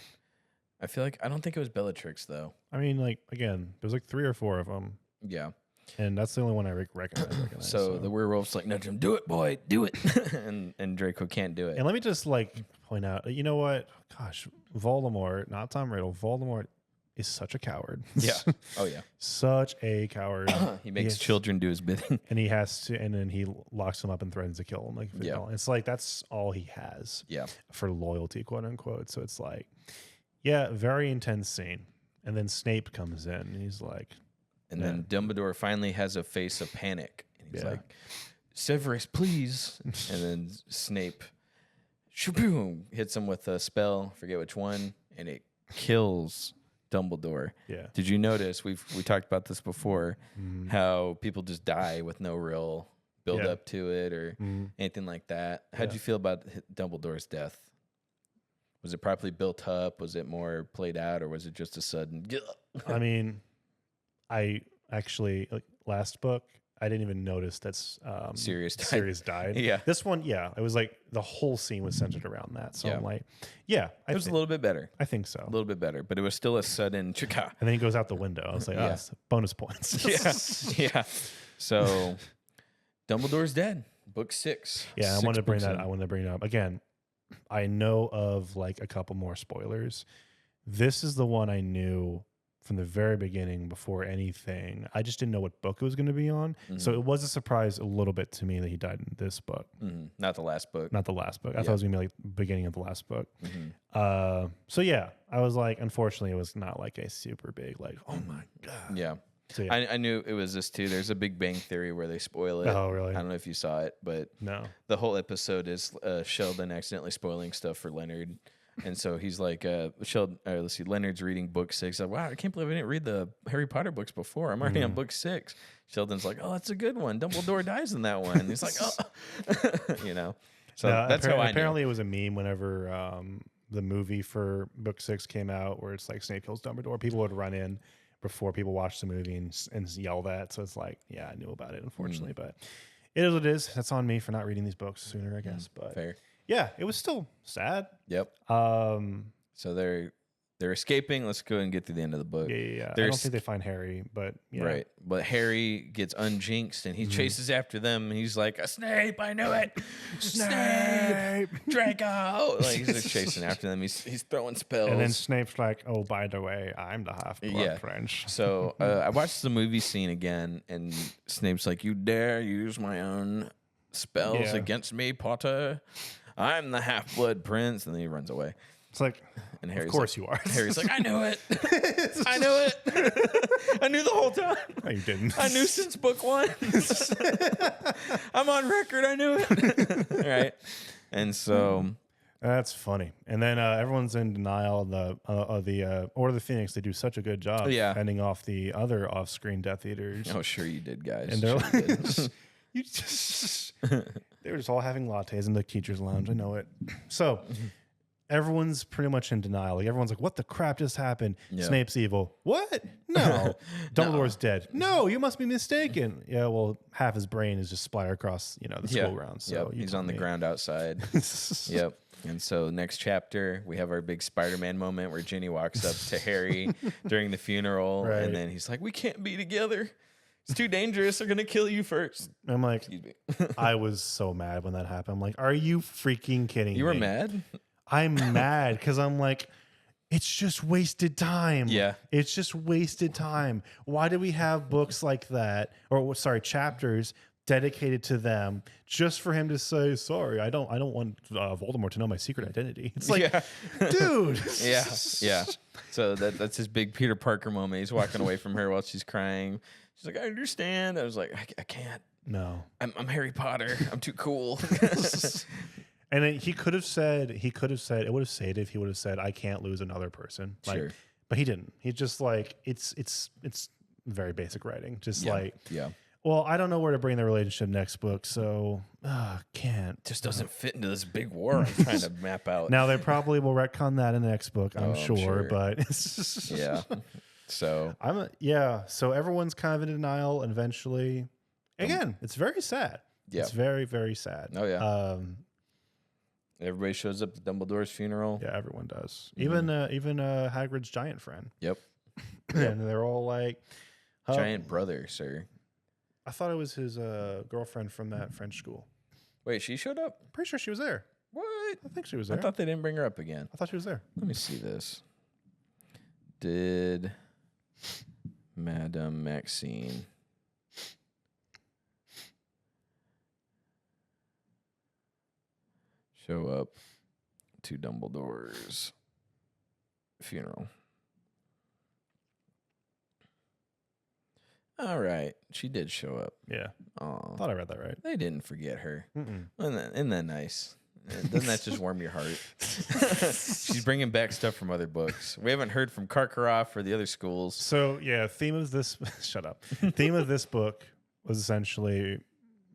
I don't think it was Bellatrix though. I mean, like, again, there's like 3 or 4 of them. Yeah. And that's the only one I recognize. So the werewolf's like, nudge him, do it, boy, do it. and Draco can't do it. And let me just like point out, you know what? Gosh, Voldemort, not Tom Riddle, Voldemort is such a coward. Yeah. Oh, yeah. Such a coward. He makes children do his bidding. And he has to, and then he locks them up and threatens to kill them. Like, it's like, that's all he has. Yeah. For loyalty, quote unquote. So it's like, yeah, very intense scene. And then Snape comes in and he's like, and then Dumbledore finally has a face of panic. And he's like, Severus, please. And then Snape shaboom, hits him with a spell, forget which one, and it kills Dumbledore. Yeah. Did you notice, we talked about this before, how people just die with no real build up to it or anything like that? How'd you feel about Dumbledore's death? Was it properly built up? Was it more played out? Or was it just a sudden... I mean... I actually last book I didn't even notice that's Sirius died. Yeah. This one, it was like the whole scene was centered around that. So I'm like, it was a little bit better. I think so. A little bit better, but it was still a sudden chika. And then he goes out the window. I was like, bonus points. Yeah. So Dumbledore's dead. Book 6. Yeah, I wanted to bring that up. Again, I know of like a couple more spoilers. This is the one I knew from the very beginning before anything. I just didn't know what book it was going to be on. So it was a surprise a little bit to me that he died in this book. Not the last book. Not the last book. I thought it was going to be like the beginning of the last book. So yeah, I was like, unfortunately, it was not like a super big, like, oh my God. Yeah. So, I knew it was this too. There's a Big Bang Theory where they spoil it. Oh, really? I don't know if you saw it, but no. The whole episode is Sheldon accidentally spoiling stuff for Leonard. And so he's like, Leonard's reading book 6. Like, wow, I can't believe I didn't read the Harry Potter books before. I'm already on book 6. Sheldon's like, oh, that's a good one. Dumbledore dies in that one. And he's like, oh, So that's how I knew. Apparently it was a meme whenever the movie for book 6 came out where it's like Snape kills Dumbledore. People would run in before people watched the movie and yell that. So it's like, yeah, I knew about it, unfortunately. But it is what it is. That's on me for not reading these books sooner, I guess. But fair. Yeah, it was still sad. Yep. So they're they're escaping. Let's go and get through the end of the book. Yeah. I don't think they find Harry, but yeah. Right. But Harry gets unjinxed and he chases after them. And he's like, a Snape, I knew it. Snape, Draco. Like he's just chasing after them. He's throwing spells. And then Snape's like, oh, by the way, I'm the half-blood French. So I watched the movie scene again, and Snape's like, you dare use my own spells against me, Potter? I'm the half-blood prince. And then he runs away. It's like, and Harry's of course like, you are. Harry's like, I knew it. I knew it. I knew the whole time. No, you didn't. I knew since book 1. I'm on record. I knew it. Right. And so that's funny. And then everyone's in denial of the Order of the Phoenix. They do such a good job fending off the other off-screen Death Eaters. Oh, sure you did, guys. And they're like, they were just all having lattes in the teacher's lounge. I know it. So everyone's pretty much in denial. Like everyone's like, "What the crap just happened? Yeah. Snape's evil. What? No. Dumbledore's dead. No, you must be mistaken. Yeah, well, half his brain is just splattered across, the school grounds. So he's on the ground outside. Yep. And so next chapter, we have our big Spider-Man moment where Ginny walks up to Harry during the funeral, and then he's like, "We can't be together. It's too dangerous. They're gonna kill you first." I'm like, I was so mad when that happened. I'm like, are you freaking kidding me? You were mad? I'm mad because I'm like, it's just wasted time. Yeah. It's just wasted time. Why do we have books like that, or chapters dedicated to them just for him to say, sorry, I don't want Voldemort to know my secret identity? It's like, dude. Yeah. So that's his big Peter Parker moment. He's walking away from her while she's crying. She's like, I understand. I was like, I can't. No. I'm Harry Potter. I'm too cool. And then he could have said, it would have saved if he would have said, I can't lose another person. Like, but he didn't. He's just like, it's very basic writing. Just well, I don't know where to bring the relationship next book, so can't. Just doesn't fit into this big war I'm trying to map out. Now they probably will retcon that in the next book, I'm sure, but yeah. So so everyone's kind of in denial, and eventually, again, it's very sad. Yeah, it's very, very sad. Oh yeah. Everybody shows up at Dumbledore's funeral. Yeah, everyone does. Even Hagrid's giant friend. Yep. And they're all like, giant brother, sir. I thought it was his girlfriend from that French school. Wait, she showed up? Pretty sure she was there. What? I think she was there. I thought they didn't bring her up again. I thought she was there. Let me see this. Did Madame Maxine show up to Dumbledore's funeral? All right, she did show up. Yeah. Oh, thought I read that right. They didn't forget her. Isn't that nice? Doesn't that just warm your heart? She's bringing back stuff from other books. We haven't heard from Karkaroff or the other schools. So yeah, theme of this shut up. Theme of this book was essentially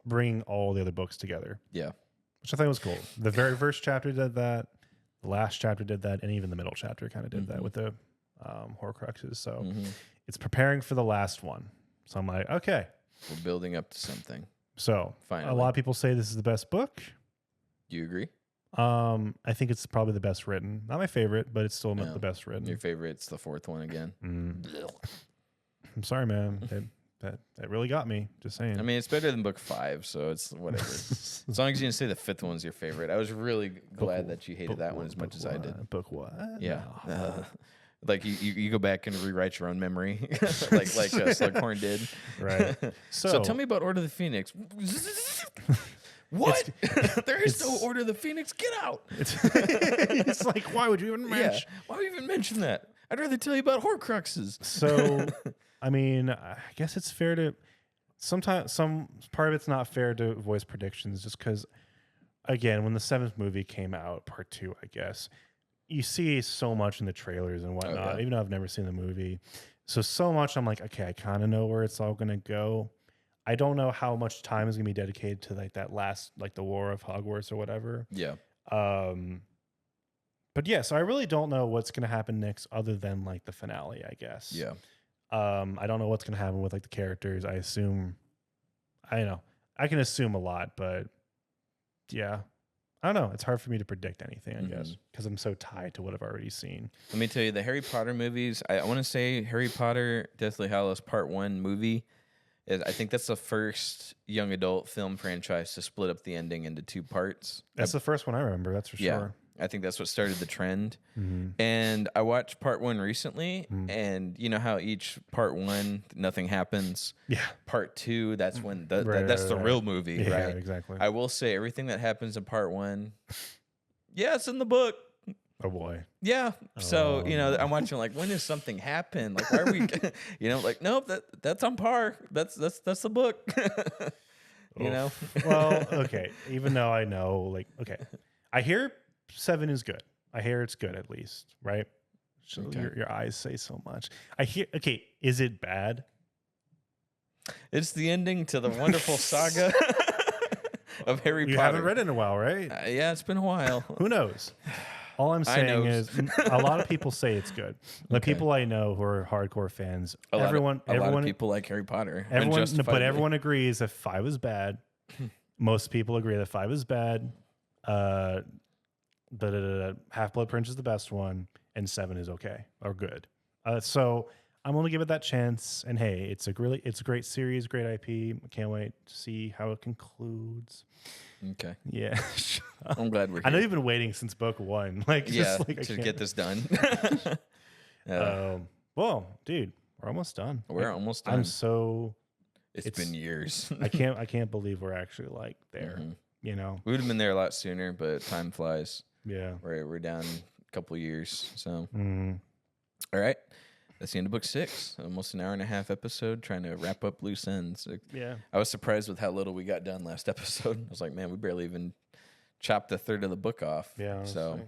bringing all the other books together. Yeah, which I think was cool. The very first chapter did that. The last chapter did that, and even the middle chapter kind of did that with the Horcruxes. So it's preparing for the last one. So I'm like, okay, we're building up to something. So finally, a lot of people say this is the best book. Do you agree? I think it's probably the best written. Not my favorite, but it's still not the best written. Your favorite's the fourth one again. I'm sorry, man. That really got me. Just saying. I mean, it's better than book 5, so it's whatever. As long as you didn't say the 5th one's your favorite. I was really glad that you hated that one as much as I did. Book what? Yeah. Like you go back and rewrite your own memory, like Slughorn did. Right. So tell me about Order of the Phoenix. What? There is no Order of the Phoenix. Get out. It's like, why would you even mention? Yeah, why would you even mention that? I'd rather tell you about Horcruxes. So, I mean, I guess it's fair to sometimes some part of it's not fair to voice predictions, just because, again, when the 7th movie came out, part 2, I guess, you see so much in the trailers and whatnot, even though I've never seen the movie. So much I'm like, okay, I kind of know where it's all going to go. I don't know how much time is going to be dedicated to like that last, like the War of Hogwarts or whatever. Yeah. But yeah, so I really don't know what's going to happen next other than like the finale, I guess. Yeah. I don't know what's going to happen with like the characters. I don't know. I can assume a lot, but yeah, I don't know. It's hard for me to predict anything, I guess, because I'm so tied to what I've already seen. Let me tell you, the Harry Potter movies, I want to say Harry Potter, Deathly Hallows Part 1 movie, I think that's the first young adult film franchise to split up the ending into 2 parts. That's the first one I remember, that's for sure. I think that's what started the trend. And I watched Part 1 recently, and you know how each Part 1, nothing happens? Yeah. Part 2, that's when that's the real movie, Yeah, right? exactly. I will say everything that happens in Part 1, yeah, it's in the book. Oh, boy. Yeah. So, you know, I'm watching like, when does something happen? Like, why are we, you know, like, nope, that's on par. That's the book. You know? Well, okay. Even though I know, like, okay. I hear 7 is good. I hear it's good at least, right? So your eyes say so much. I hear, okay, is it bad? It's the ending to the wonderful saga of Harry Potter. You haven't read it in a while, right? Yeah, it's been a while. Who knows? All I'm saying is a lot of people say it's good. The people I know who are hardcore fans, a lot of people like Harry Potter. But everyone agrees that 5 is bad. Most people agree that 5 is bad. Half-Blood Prince is the best one, and 7 is okay or good. So I'm going to give it that chance. And hey, it's a great series, great IP. I can't wait to see how it concludes. Okay. Yeah. I'm glad we're here. I know you've been waiting since book 1. Like, to get this done. Well, dude, we're almost done. We're almost done. I'm so. It's been years. I can't believe we're actually like there. You know, we would have been there a lot sooner, but time flies. Yeah. We're down a couple years. So, all right. That's the end of book 6. Almost an hour and a half episode trying to wrap up loose ends. Yeah. I was surprised with how little we got done last episode. I was like, man, we barely even chopped a third of the book off. Yeah. Honestly. So,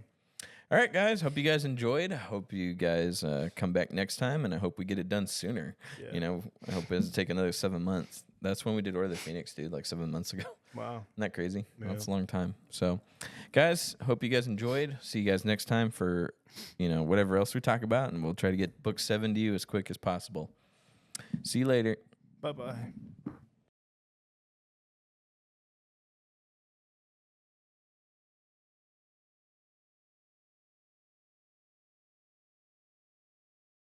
all right, guys. Hope you guys enjoyed. I hope you guys come back next time, and I hope we get it done sooner. Yeah. You know, I hope it doesn't take another 7 months. That's when we did Order of the Phoenix, dude, like 7 months ago. Wow. Isn't that crazy? Yeah. That's a long time. So, guys, hope you guys enjoyed. See you guys next time for, you know, whatever else we talk about, and we'll try to get book 7 to you as quick as possible. See you later. Bye-bye.